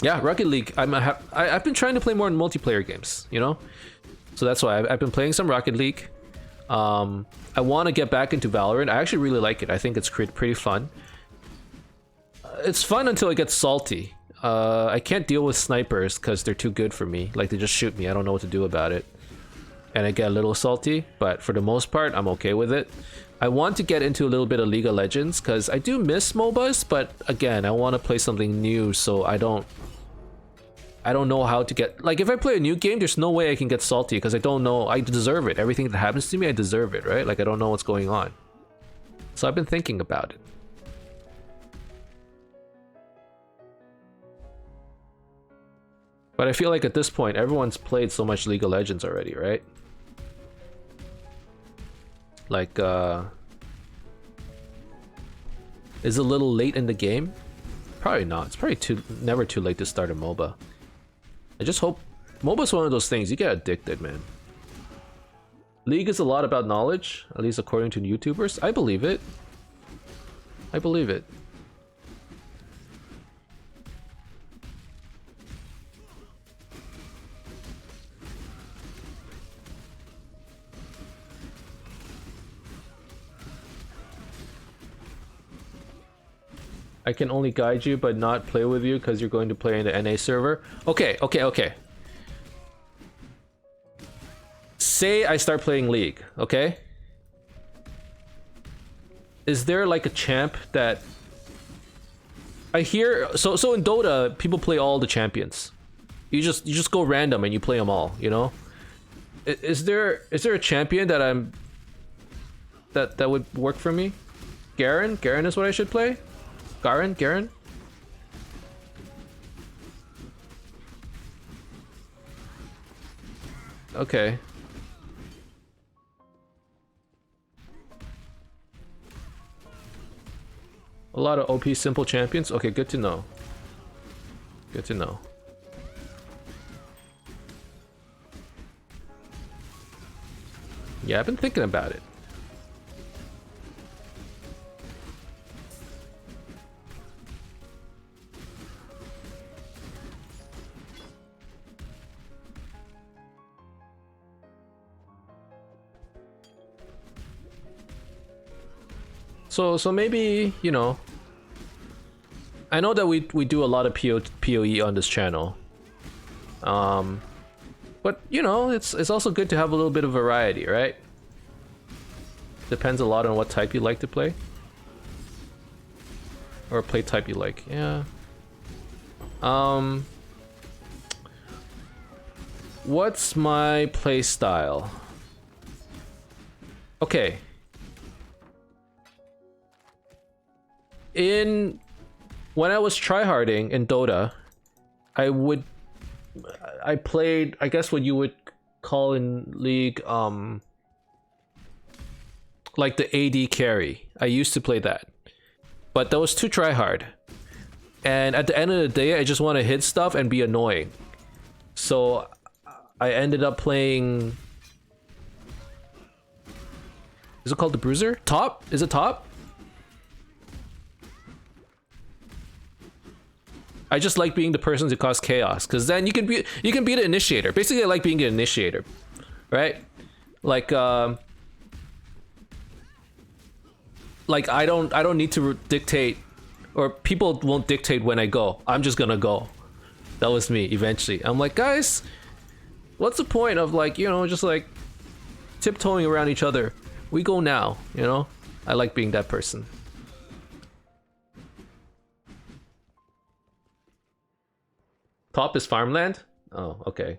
Yeah, Rocket League. I've been trying to play more in multiplayer games, you know? So that's why I've been playing some Rocket League. I want to get back into Valorant. I actually really like it. I think it's pretty fun. It's fun until it gets salty. I can't deal with snipers because they're too good for me. Like, they just shoot me. I don't know what to do about it. And I get a little salty, but for the most part, I'm okay with it. I want to get into a little bit of League of Legends because I do miss MOBAs, but again, I want to play something new, so I don't know how to get... Like, if I play a new game, there's no way I can get salty because I don't know. I deserve it. Everything that happens to me, I deserve it, right? Like, I don't know what's going on. So I've been thinking about it. But I feel like at this point, everyone's played so much League of Legends already, right? Like, is it a little late in the game? Probably not. It's probably never too late to start a MOBA. I just hope... MOBA's one of those things, you get addicted, man. League is a lot about knowledge, at least according to YouTubers. I believe it. I believe it. I can only guide you but not play with you because you're going to play in the NA server. Okay. Say I start playing League, okay? Is there like a champ that... I hear... So in Dota, people play all the champions. You just go random and you play them all, you know? Is there a champion that that would work for me? Garen? Garen is what I should play? Garen? Okay. A lot of OP simple champions? Okay, good to know. Good to know. Yeah, I've been thinking about it. So maybe, you know, I know that we do a lot of PoE on this channel, but you know, it's also good to have a little bit of variety, right? Depends a lot on what type you like to play, or play type you like. Yeah. What's my play style? Okay. When I was tryharding in Dota, I played, I guess what you would call in League, like the AD carry. I used to play that, but that was too tryhard. And at the end of the day, I just want to hit stuff and be annoying. So I ended up playing... Is it called the Bruiser? Top? Is it top? I just like being the person who cause chaos, because then you can be the initiator. Basically, I like being an initiator, right? Like I don't need to dictate, or people won't dictate when I go. I'm just gonna go. That was me eventually. I'm like, guys, what's the point of, like, you know, just like tiptoeing around each other? We go now, you know? I like being that person. Top is farmland? Oh, okay.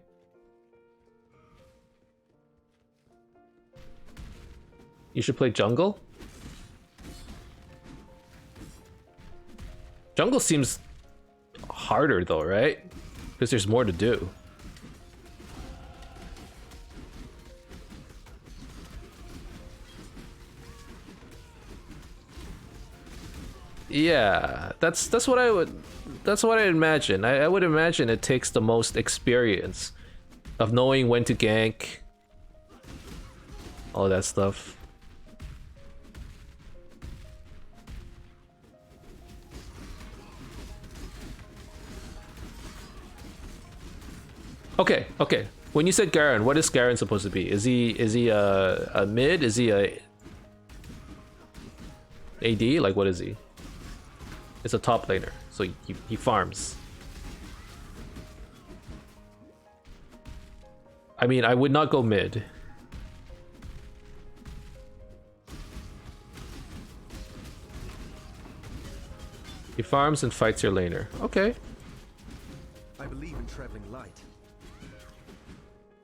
You should play jungle? Jungle seems harder though, right? Because there's more to do. Yeah, that's what I would imagine. I would imagine it takes the most experience of knowing when to gank, all that stuff. Okay, okay. When you said Garen, what is Garen supposed to be? Is he a mid? Is he a AD? Like what is he? It's a top laner, so he farms. I mean, I would not go mid. He farms and fights your laner. Okay. I believe in traveling light.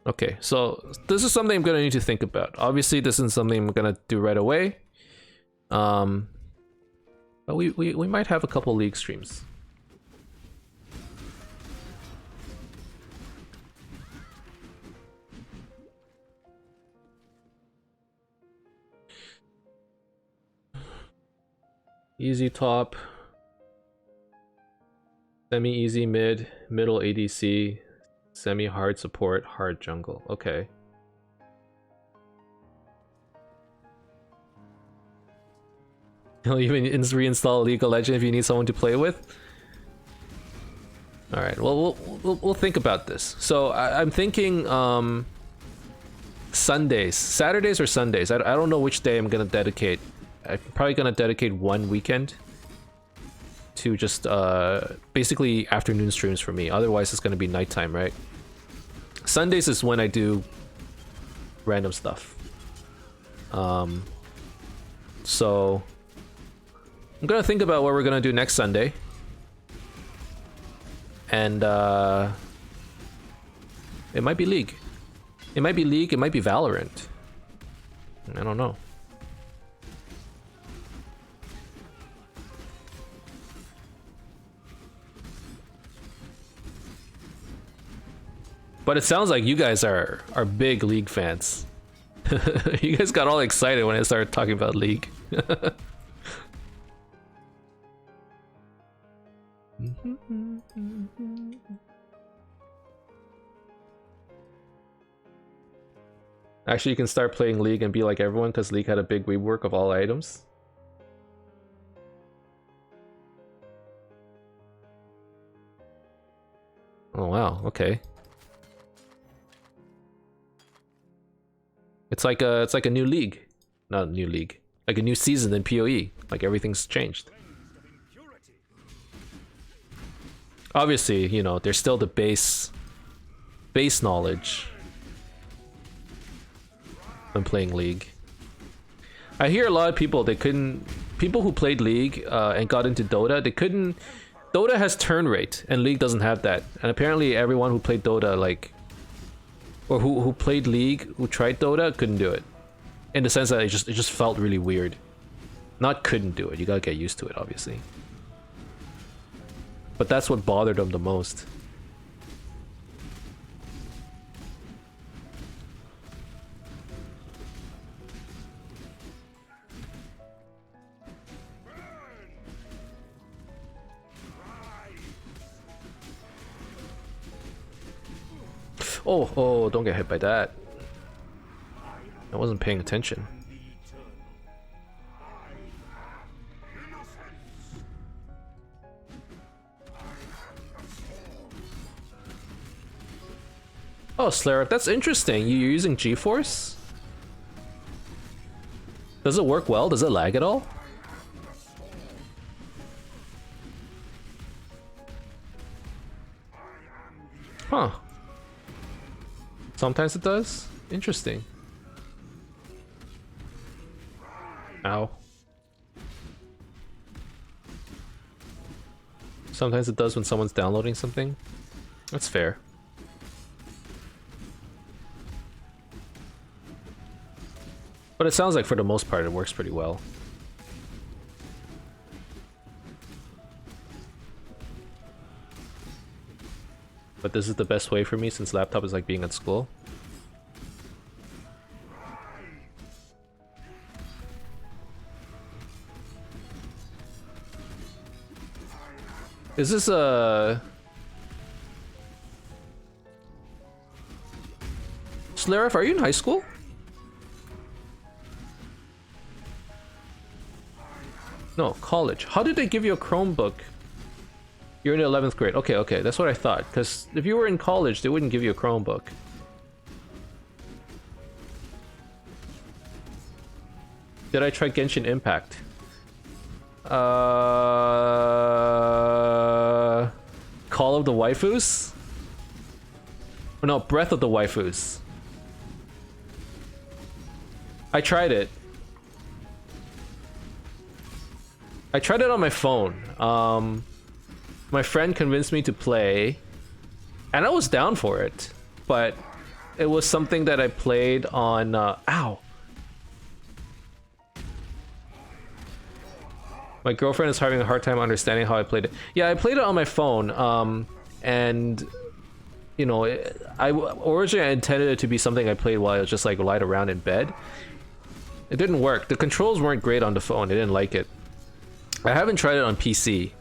Okay, so this is something I'm gonna need to think about. Obviously, this isn't something I'm gonna do right away. But we might have a couple league streams. Easy top. Semi-easy mid, middle ADC, semi-hard support, hard jungle. Okay. You'll even reinstall League of Legends if you need someone to play with. All right. Well, we'll think about this. So I'm thinking Sundays, Saturdays or Sundays. I don't know which day I'm gonna dedicate. I'm probably gonna dedicate one weekend to just basically afternoon streams for me. Otherwise, it's gonna be nighttime, right? Sundays is when I do random stuff. So I'm gonna think about what we're gonna do next Sunday. And it might be League. It might be League, it might be Valorant. I don't know. But it sounds like you guys are big League fans. You guys got all excited when I started talking about League. Actually, you can start playing League and be like everyone because League had a big rework of all items. Oh wow, okay. It's like a new league. Not a new league. Like a new season in PoE. Like everything's changed. Obviously, you know, there's still the base knowledge when playing League. I hear a lot of people people who played League and got into Dota, they couldn't. Dota has turn rate and League doesn't have that. And apparently everyone who played Dota, like, or who played League, who tried Dota, couldn't do it. In the sense that it just felt really weird. Not couldn't do it, you gotta get used to it, obviously. But that's what bothered them the most. Oh, don't get hit by that. I wasn't paying attention. Oh, Slayer, that's interesting. You're using G-Force? Does it work well? Does it lag at all? Huh. Sometimes it does? Interesting. Ow. Sometimes it does when someone's downloading something. That's fair. But it sounds like for the most part it works pretty well. But this is the best way for me since laptop is like being at school. Is this a... Slarif, are you in high school? No, college. How did they give you a Chromebook? You're in the 11th grade. Okay, okay, that's what I thought. Because if you were in college, they wouldn't give you a Chromebook. Did I try Genshin Impact? Call of the Waifus? Or no, Breath of the Waifus. I tried it. I tried it on my phone. My friend convinced me to play, and I was down for it, but it was something that I played on, ow! My girlfriend is having a hard time understanding how I played it. Yeah, I played it on my phone, and, you know, originally I intended it to be something I played while I was just like lied around in bed. It didn't work. The controls weren't great on the phone. I didn't like it. I haven't tried it on PC.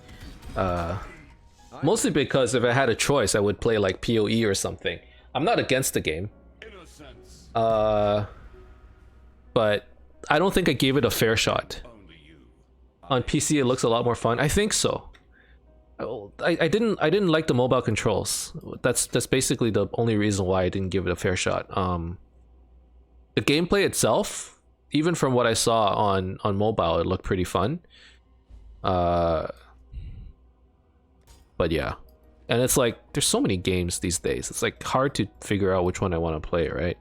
Mostly because if I had a choice, I would play like PoE or something. I'm not against the game. But I don't think I gave it a fair shot. On PC, it looks a lot more fun. I think so. I didn't like the mobile controls. That's basically the only reason why I didn't give it a fair shot. The gameplay itself, even from what I saw on mobile, it looked pretty fun. But yeah, and it's like there's so many games these days. It's like hard to figure out which one I want to play, right?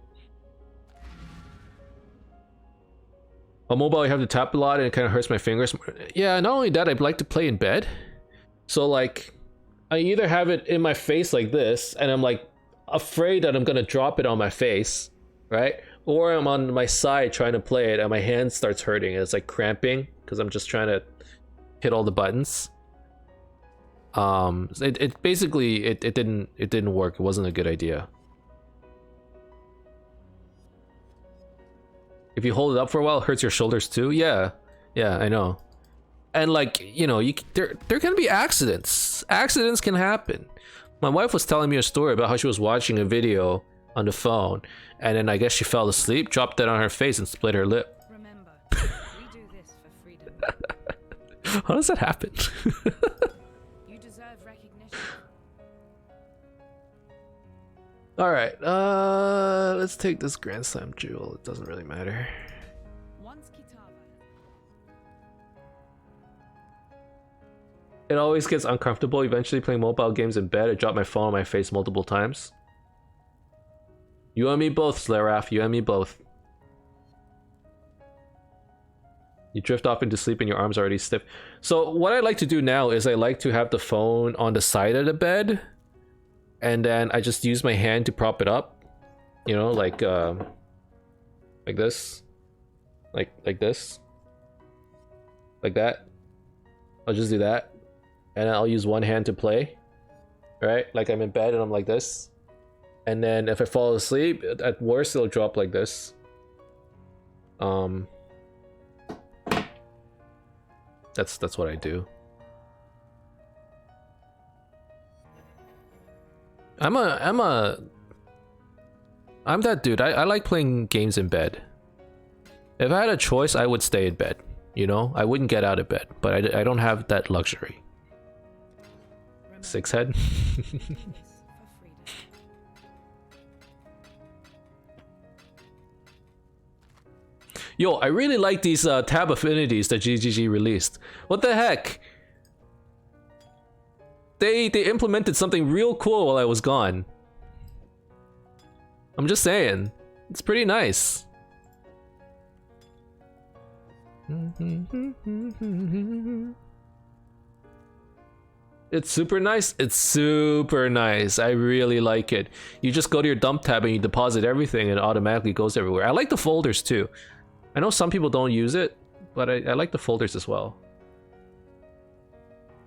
On mobile, you have to tap a lot, and it kind of hurts my fingers. Yeah, not only that, I'd like to play in bed. So like, I either have it in my face like this, and I'm like afraid that I'm gonna drop it on my face, right? Or I'm on my side trying to play it, and my hand starts hurting, and it's like cramping because I'm just trying to hit all the buttons. It basically it didn't work. It wasn't a good idea. If you hold it up for a while, it hurts your shoulders too. Yeah, I know. And like, you know, there can be accidents. Accidents can happen. My wife was telling me a story about how she was watching a video on the phone, and then I guess she fell asleep, dropped it on her face, and split her lip. Remember, we do this for freedom. How does that happen? You deserve recognition. Alright, let's take this Grand Slam jewel. It doesn't really matter. Once Kitava. It always gets uncomfortable eventually playing mobile games in bed. I dropped my phone on my face multiple times. You and me both, Slaraf. You and me both. You drift off into sleep and your arms are already stiff. So what I like to do now is I like to have the phone on the side of the bed, and then I just use my hand to prop it up. You know, like this, like this, like that. I'll just do that, and I'll use one hand to play, right? Like I'm in bed and I'm like this, and then if I fall asleep, at worst it'll drop like this. That's what I do. I'm that dude. I like playing games in bed. If I had a choice, I would stay in bed. You know, I wouldn't get out of bed, but I don't have that luxury. Six head. Yo, I really like these tab affinities that GGG released. What the heck? They implemented something real cool while I was gone. I'm just saying. It's pretty nice. Is It's super nice. It's super nice. I really like it. You just go to your dump tab and you deposit everything and it automatically goes everywhere. I like the folders too. I know some people don't use it, but I like the folders as well.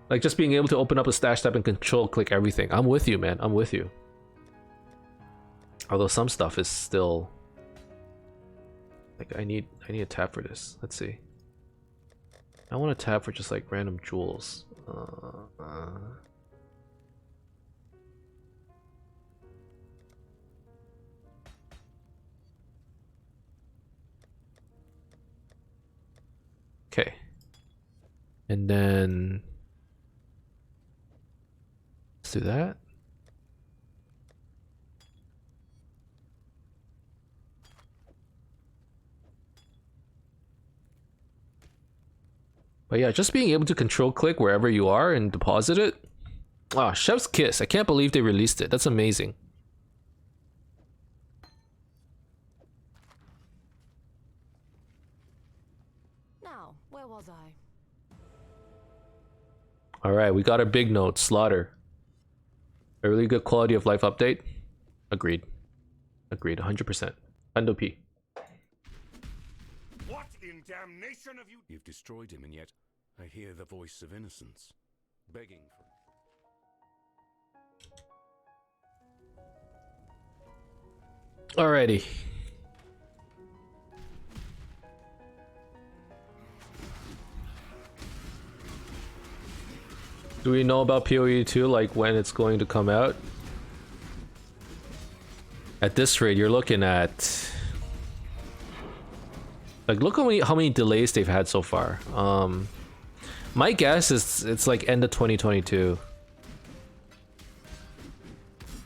Like just being able to open up a stash tab and control click everything. I'm with you, man. I'm with you. Although some stuff is still like I need a tab for this. Let's see. I want a tab for just like random jewels. Okay. And then let's do that. But yeah, just being able to control click wherever you are and deposit it. Ah, Chef's Kiss. I can't believe they released it. That's amazing. Now, where was I? Alright, we got our big note, Slaughter. A really good quality of life update. Agreed. Agreed, 100%. Hundo P. What in damnation have you? You've destroyed him, and yet I hear the voice of innocence, begging for... Alrighty. Do we know about PoE 2, like when it's going to come out? At this rate, you're looking at... Like, look how many delays they've had so far. My guess is it's like end of 2022.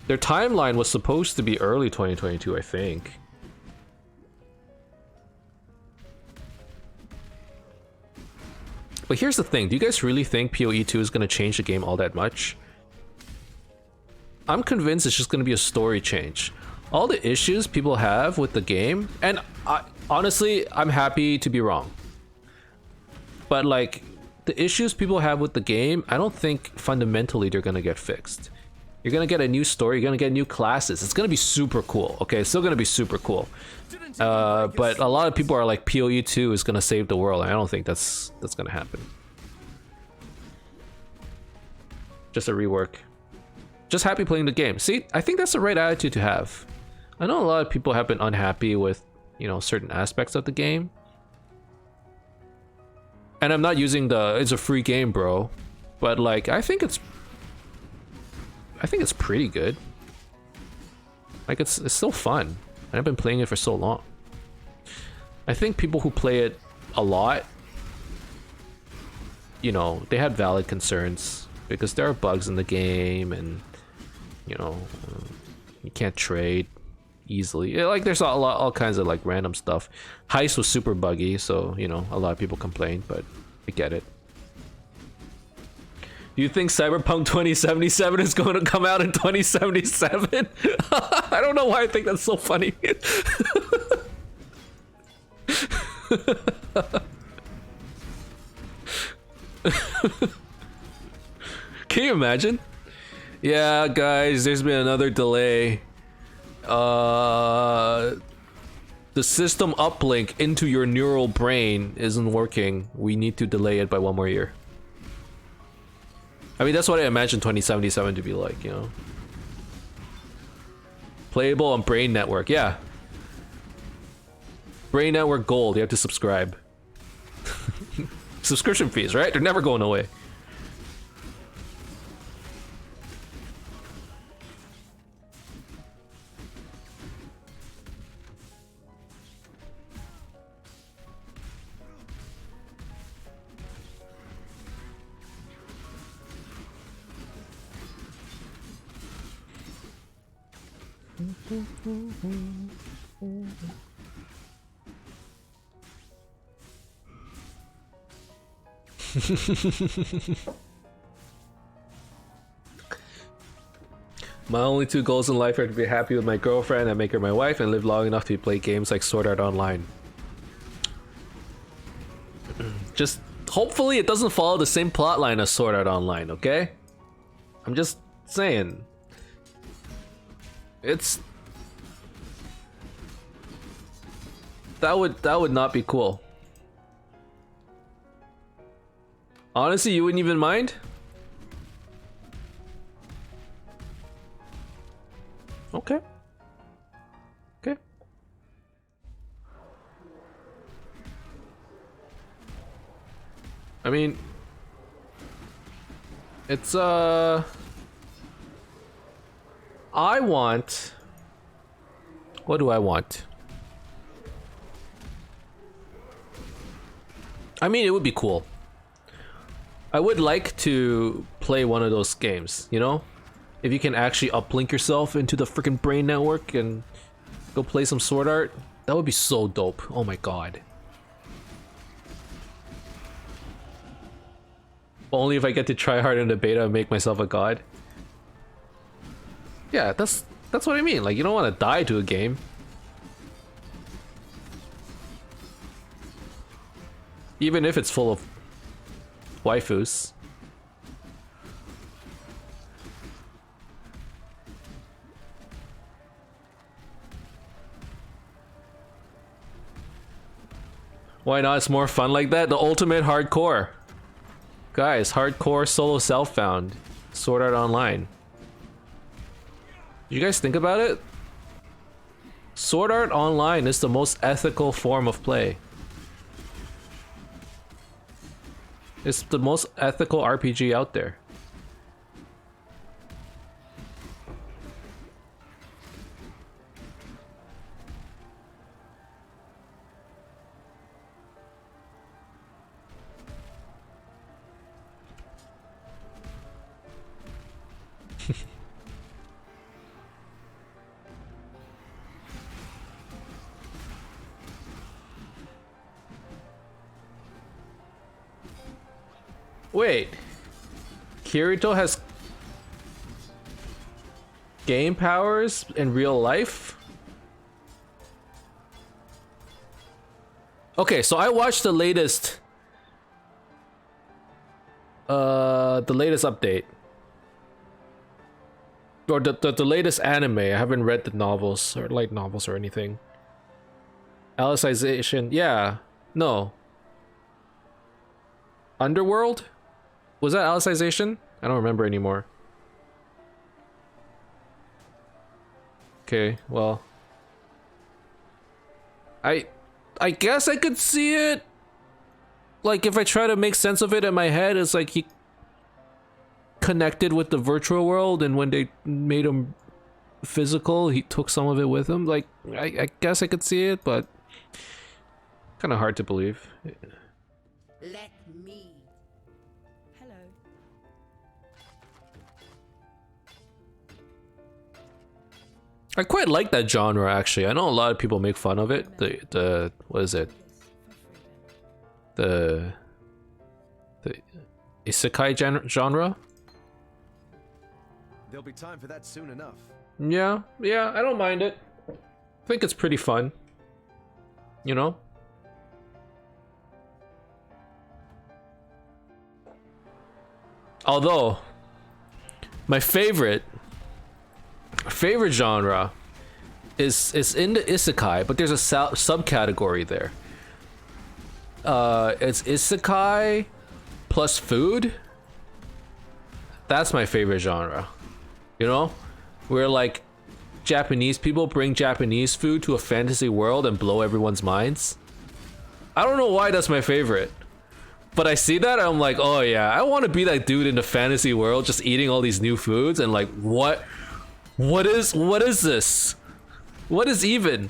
Their timeline was supposed to be early 2022, I think. But here's the thing, do you guys really think PoE 2 is going to change the game all that much? I'm convinced it's just going to be a story change. All the issues people have with the game, and honestly, I'm happy to be wrong. But like, the issues people have with the game, I don't think fundamentally they're going to get fixed. You're going to get a new story, you're going to get new classes. It's going to be super cool, okay? It's still going to be super cool. But a lot of people are like, PoE 2 is going to save the world. I don't think that's going to happen. Just a rework. Just happy playing the game. See, I think that's the right attitude to have. I know a lot of people have been unhappy with, you know, certain aspects of the game. And I'm not using the, it's a free game, bro. But like, I think it's pretty good. Like, it's still fun. And I've been playing it for so long. I think people who play it a lot, you know, they had valid concerns because there are bugs in the game, and you know, you can't trade easily. Yeah, like, there's all kinds of like random stuff. Heist was super buggy, so you know, a lot of people complained, but I get it. Do you think Cyberpunk 2077 is going to come out in 2077? I don't know why I think that's so funny. Can you imagine? Yeah, guys, there's been another delay. The system uplink into your neural brain isn't working. We need to delay it by 1 more year. I mean, that's what I imagine 2077 to be like, you know. Playable on Brain Network, yeah. Brain Network Gold, you have to subscribe. Subscription fees, right? They're never going away. My only 2 goals in life are to be happy with my girlfriend and make her my wife, and live long enough to play games like Sword Art Online. Just hopefully it doesn't follow the same plotline as Sword Art Online, okay? I'm just saying. It's that would not be cool. Honestly, you wouldn't even mind? Okay. Okay. I mean, it's I want, what do I want? I mean, it would be cool. I would like to play one of those games, you know? If you can actually uplink yourself into the freaking brain network and go play some Sword Art, that would be so dope. Oh my god. Only if I get to try hard in the beta and make myself a god. Yeah, that's what I mean. Like, you don't want to die to a game. Even if it's full of waifus. Why not? It's more fun like that. The ultimate hardcore. Guys, hardcore solo self-found. Sword Art Online. You guys think about it? Sword Art Online is the most ethical form of play. It's the most ethical RPG out there. Wait, Kirito has game powers in real life? Okay, so I watched the latest update. Or the latest anime. I haven't read the novels or light novels or anything. Alicization, yeah. No. Underworld? Was that Alicization? I don't remember anymore. Okay, well. I guess I could see it. Like, if I try to make sense of it in my head, it's like he connected with the virtual world, and when they made him physical, he took some of it with him. Like, I guess I could see it, but kind of hard to believe. Let me. Hello. I quite like that genre, actually. I know a lot of people make fun of it. The what is it? The isekai genre? There'll be time for that soon enough. Yeah, I don't mind it. I think it's pretty fun. You know? Although, my favorite genre is in the isekai, but there's a subcategory there. It's isekai plus food. That's my favorite genre. You know, where like Japanese people bring Japanese food to a fantasy world and blow everyone's minds. I don't know why that's my favorite, but I see that and I'm like, oh yeah, I want to be that dude in the fantasy world, just eating all these new foods and like, what is this? What is even?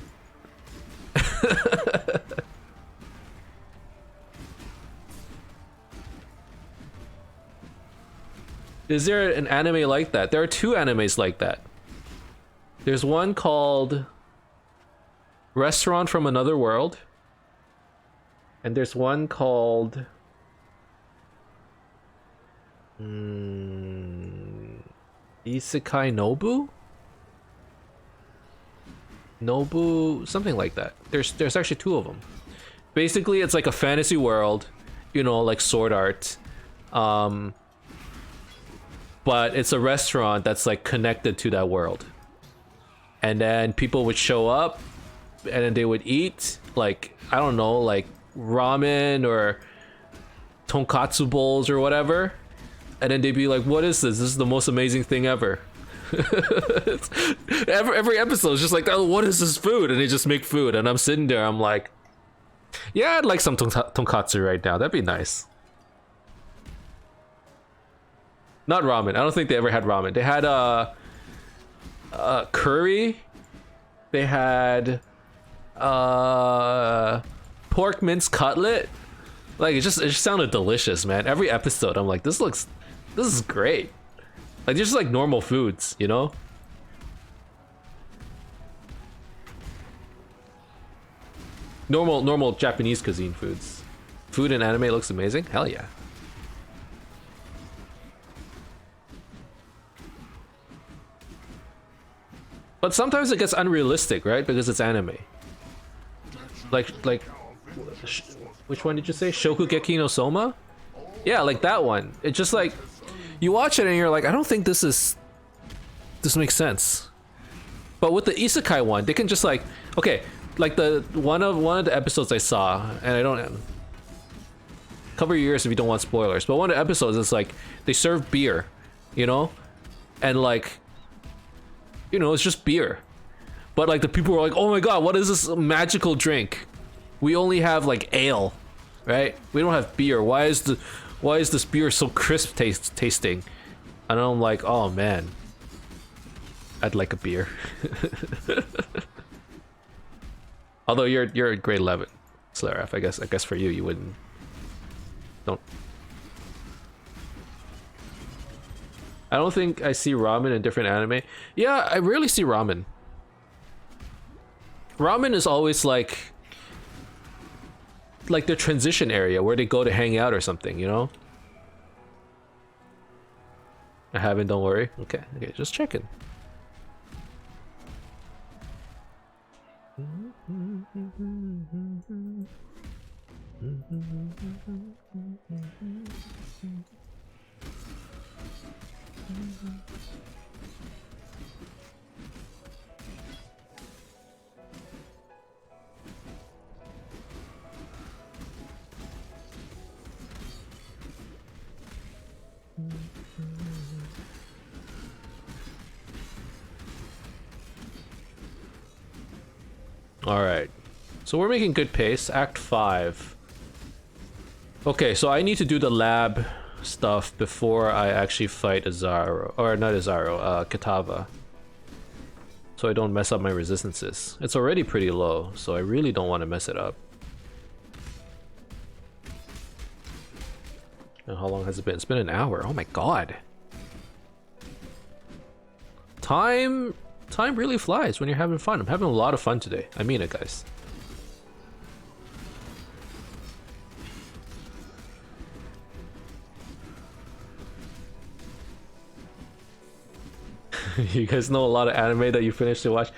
Is there an anime like that? There are two animes like that. There's one called Restaurant from Another World, and there's one called Isekai Nobu, something like that. There's actually two of them. Basically, it's like a fantasy world, you know, like Sword Art. but it's a restaurant that's like connected to that world. And then people would show up and then they would eat like, I don't know, like ramen or tonkatsu bowls or whatever. And then they'd be like, what is this? This is the most amazing thing ever. every episode is just like, oh, what is this food? And they just make food. And I'm sitting there, I'm like, yeah, I'd like some tonkatsu right now. That'd be nice. Not ramen. I don't think they ever had ramen. They had curry. They had pork mince cutlet. Like it just sounded delicious, man. Every episode I'm like, this is great. Like they're just like normal foods, you know? Normal Japanese cuisine foods. Food in anime looks amazing. Hell yeah. But sometimes it gets unrealistic, right? Because it's anime. Like, which one did you say? Shokugeki no Soma? Yeah, like that one. It just like, you watch it and you're like, I don't think this makes sense. But with the isekai one, they can just like, okay, like the one of the episodes I saw, and I don't cover your ears if you don't want spoilers. But one of the episodes is like they serve beer, you know, and like, you know, it's just beer. But like the people were like, oh my god, what is this magical drink? We only have like ale, right? We don't have beer. Why is this beer so crisp tasting? And I'm like, oh man, I'd like a beer. Although you're at grade 11, Slaraf. I guess for you, you wouldn't. Don't. I don't think I see ramen in different anime. Yeah, I rarely see ramen. Ramen is always like the transition area where they go to hang out or something, you know? I haven't, don't worry. Okay, just checking. Alright, so we're making good pace. Act 5. Okay, so I need to do the lab stuff before I actually fight Azaro, or not Azaro, Kitava. So I don't mess up my resistances. It's already pretty low, so I really don't want to mess it up. And how long has it been? It's been an hour. Oh my god. Time really flies when you're having fun. I'm having a lot of fun today. I mean it, guys. You guys know a lot of anime that you finished to watch.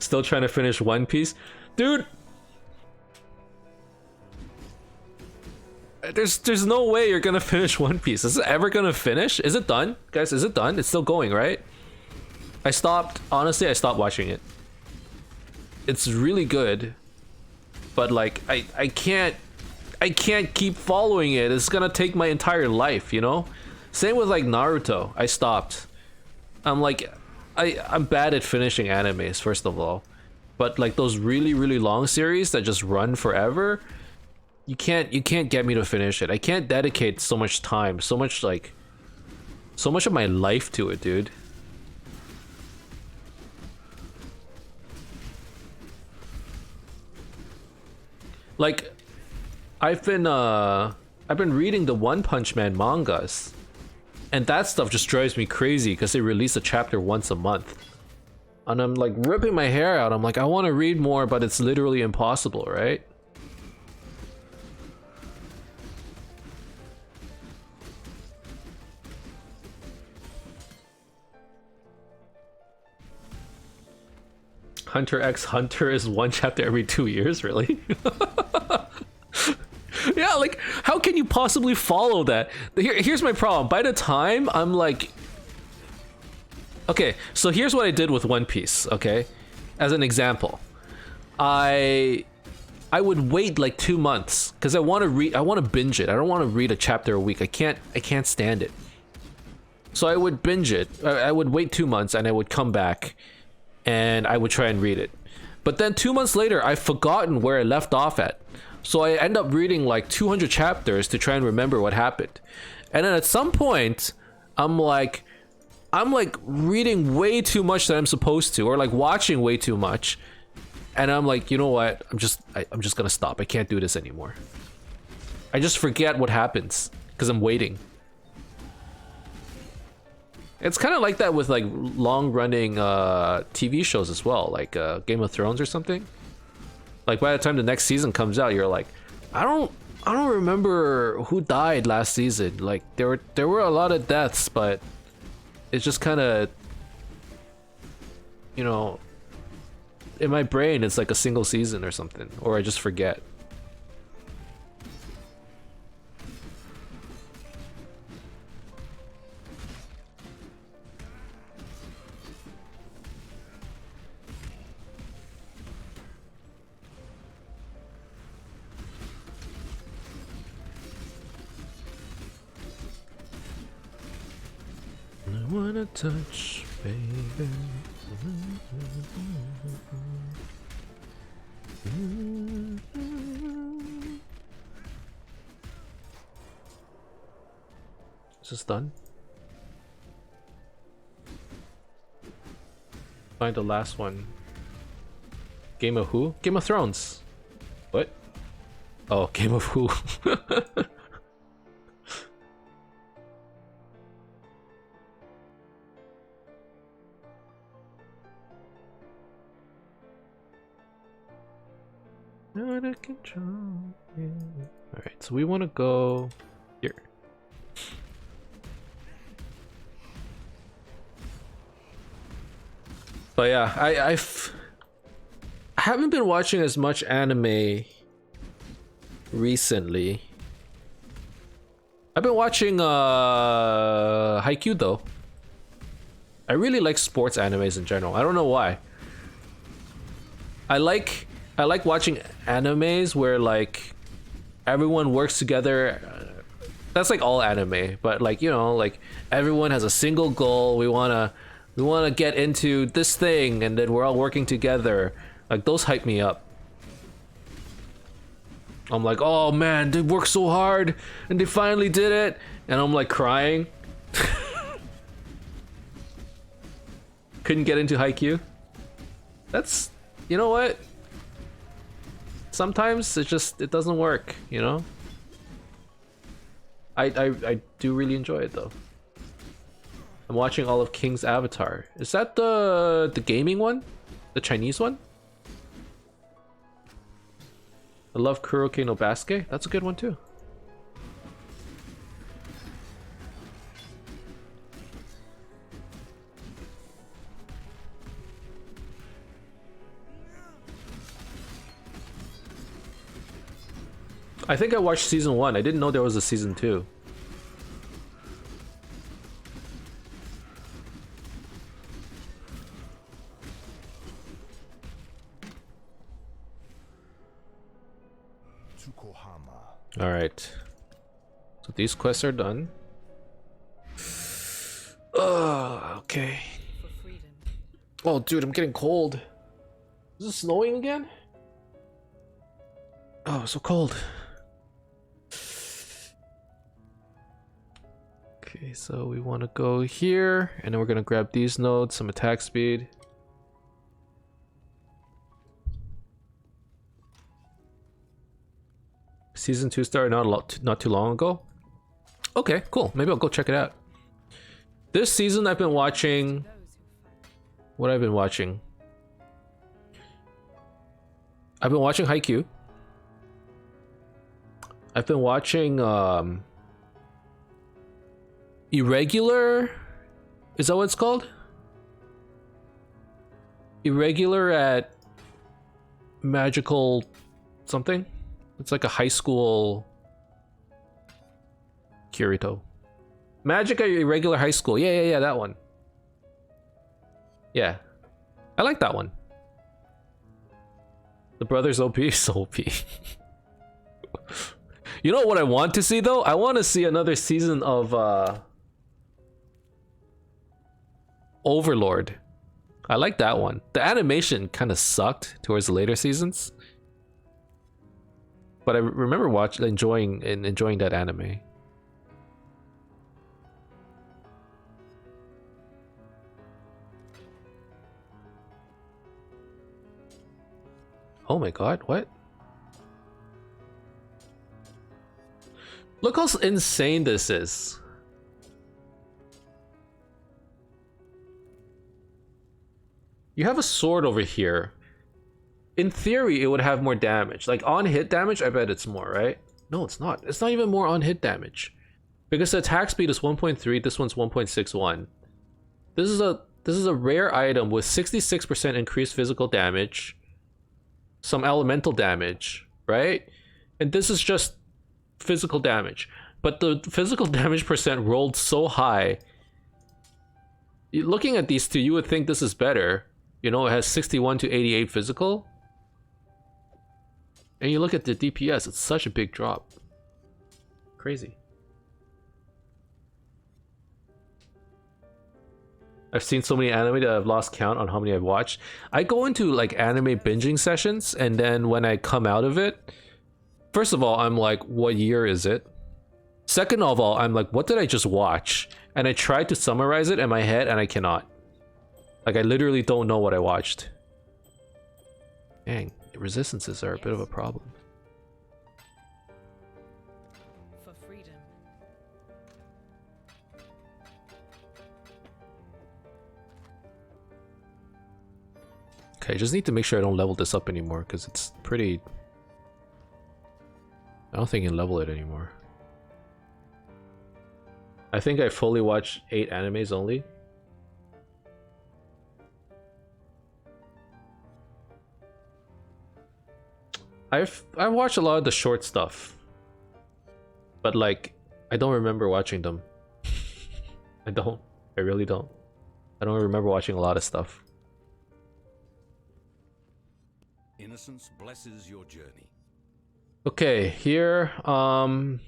Still trying to finish One Piece? Dude! There's no way you're gonna finish One Piece. Is it ever gonna finish? Is it done? Guys, is it done? It's still going, right? Honestly, I stopped watching it. It's really good, but like, I can't keep following it. It's gonna take my entire life, you know? Same with like Naruto. I stopped. I'm like, I'm bad at finishing animes, first of all. But like those really long series that just run forever, you can't get me to finish it. I can't dedicate so much time, so much of my life to it, dude. Like, I've been reading the One Punch Man mangas, and that stuff just drives me crazy because they release a chapter once a month. And I'm like ripping my hair out. I'm like, I want to read more, but it's literally impossible, right? Hunter x Hunter is one chapter every 2 years, really? Yeah, like, how can you possibly follow that? Here's my problem. By the time I'm like Okay, so here's what I did with One Piece, okay? As an example. I would wait like 2 months because I want to binge it. I don't want to read a chapter a week. I can't stand it. So I would binge it. I would wait 2 months and I would come back and I would try and read it. But then 2 months later, I've forgotten where I left off at. So I end up reading like 200 chapters to try and remember what happened. And then at some point, I'm like reading way too much that I'm supposed to, or like watching way too much. And I'm like, you know what? I'm just gonna stop. I can't do this anymore. I just forget what happens because I'm waiting. It's kind of like that with like long-running TV shows as well, like Game of Thrones or something. Like by the time the next season comes out, you're like, I don't remember who died last season. Like there were a lot of deaths, but it's just kind of, you know, in my brain it's like a single season or something, or I just forget. I wanna touch, baby. Is this done? Find the last one. Game of who? Game of Thrones. What? Oh, Game of who? Alright, so we want to go here. But yeah, I haven't been watching as much anime recently. I've been watching Haikyuu though. I really like sports animes in general. I don't know why. I like watching animes where like everyone works together. That's like all anime, but like, you know, like everyone has a single goal. We wanna get into this thing, and then we're all working together. Like those hype me up. I'm like, oh man, they worked so hard and they finally did it, and I'm like crying. Couldn't get into Haikyuu. That's, you know what? Sometimes it doesn't work, you know? I do really enjoy it though. I'm watching all of King's Avatar. Is that the gaming one? The Chinese one? I love Kuroke no Basuke. That's a good one too. I think I watched season 1. I didn't know there was a season 2. Alright. So these quests are done. Okay. Oh, dude, I'm getting cold. Is it snowing again? Oh, so cold. Okay, so we want to go here, and then we're going to grab these nodes, some attack speed. Season 2 started not too long ago. Okay, cool. Maybe I'll go check it out. This season I've been watching... What I've been watching? I've been watching Haikyuu. I've been watching Irregular? Is that what it's called? Irregular at Magical something? It's like a high school Kirito. Magic at Irregular High School. Yeah, that one. Yeah, I like that one. The Brothers OP is OP. You know what I want to see though? I want to see another season of Overlord. I like that one. The animation kind of sucked towards the later seasons, but I remember enjoying that anime. Oh my god, what? Look how insane this is. You have a sword over here. In theory, it would have more damage. Like on hit damage, I bet it's more, right? No, it's not. It's not even more on hit damage. Because the attack speed is 1.3, this one's 1.61. This is a rare item with 66% increased physical damage. Some elemental damage, right? And this is just physical damage. But the physical damage percent rolled so high. Looking at these two, you would think this is better. You know, it has 61 to 88 physical. And you look at the DPS, it's such a big drop. Crazy. I've seen so many anime that I've lost count on how many I've watched. I go into like anime binging sessions, and then when I come out of it, first of all, I'm like, what year is it? Second of all, I'm like, what did I just watch? And I tried to summarize it in my head, and I cannot. Like, I literally don't know what I watched. Dang, resistances are a bit of a problem. For freedom. Okay, I just need to make sure I don't level this up anymore, because it's pretty... I don't think I can level it anymore. I think I fully watched 8 animes only. I've watched a lot of the short stuff, but like I don't remember watching them. I really don't. I don't remember watching a lot of stuff. Innocence blesses your journey. Okay, here I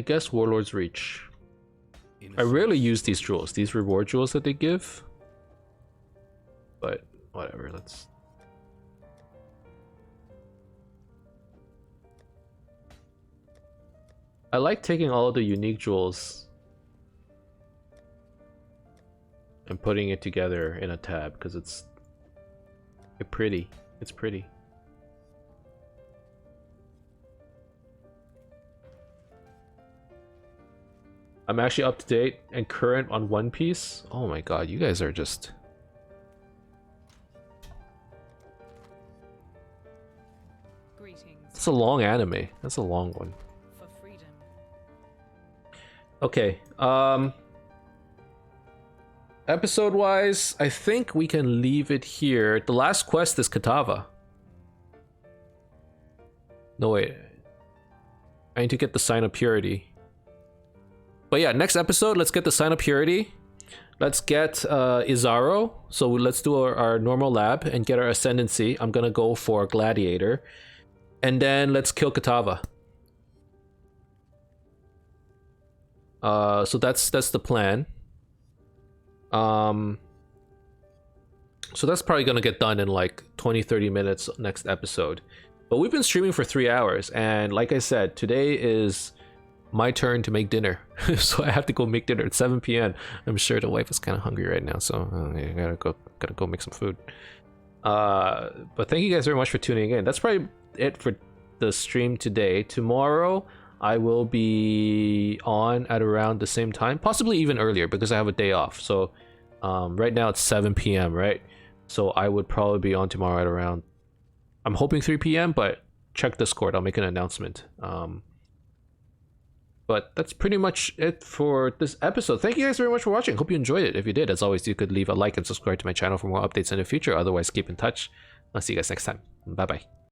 guess Warlord's Reach. I rarely use these jewels, these reward jewels that they give. But whatever, let's... I like taking all of the unique jewels and putting it together in a tab because it's pretty. It's pretty. I'm actually up to date and current on One Piece. Oh my god, you guys are just... Greetings. It's a long anime. That's a long one. For freedom. Okay, episode wise, I think we can leave it here. The last quest is Katava. No, wait. I need to get the Sign of Purity. But yeah, next episode, let's get the Sign of Purity. Let's get Izaro. So let's do our normal lab and get our Ascendancy. I'm gonna go for Gladiator. And then let's kill Katava. So that's the plan. So that's probably gonna get done in like 20-30 minutes next episode. But we've been streaming for 3 hours, and like I said, today is my turn to make dinner. So I have to go make dinner at 7 p.m. I'm sure the wife is kind of hungry right now, so I gotta go make some food. But thank you guys very much for tuning in. That's probably it for the stream today. Tomorrow I will be on at around the same time, possibly even earlier because I have a day off. So right now it's 7 p.m. right? So I would probably be on tomorrow at around, I'm hoping 3 p.m. but check Discord, I'll make an announcement. But that's pretty much it for this episode. Thank you guys very much for watching. Hope you enjoyed it. If you did, as always, you could leave a like and subscribe to my channel for more updates in the future. Otherwise, keep in touch. I'll see you guys next time. Bye bye.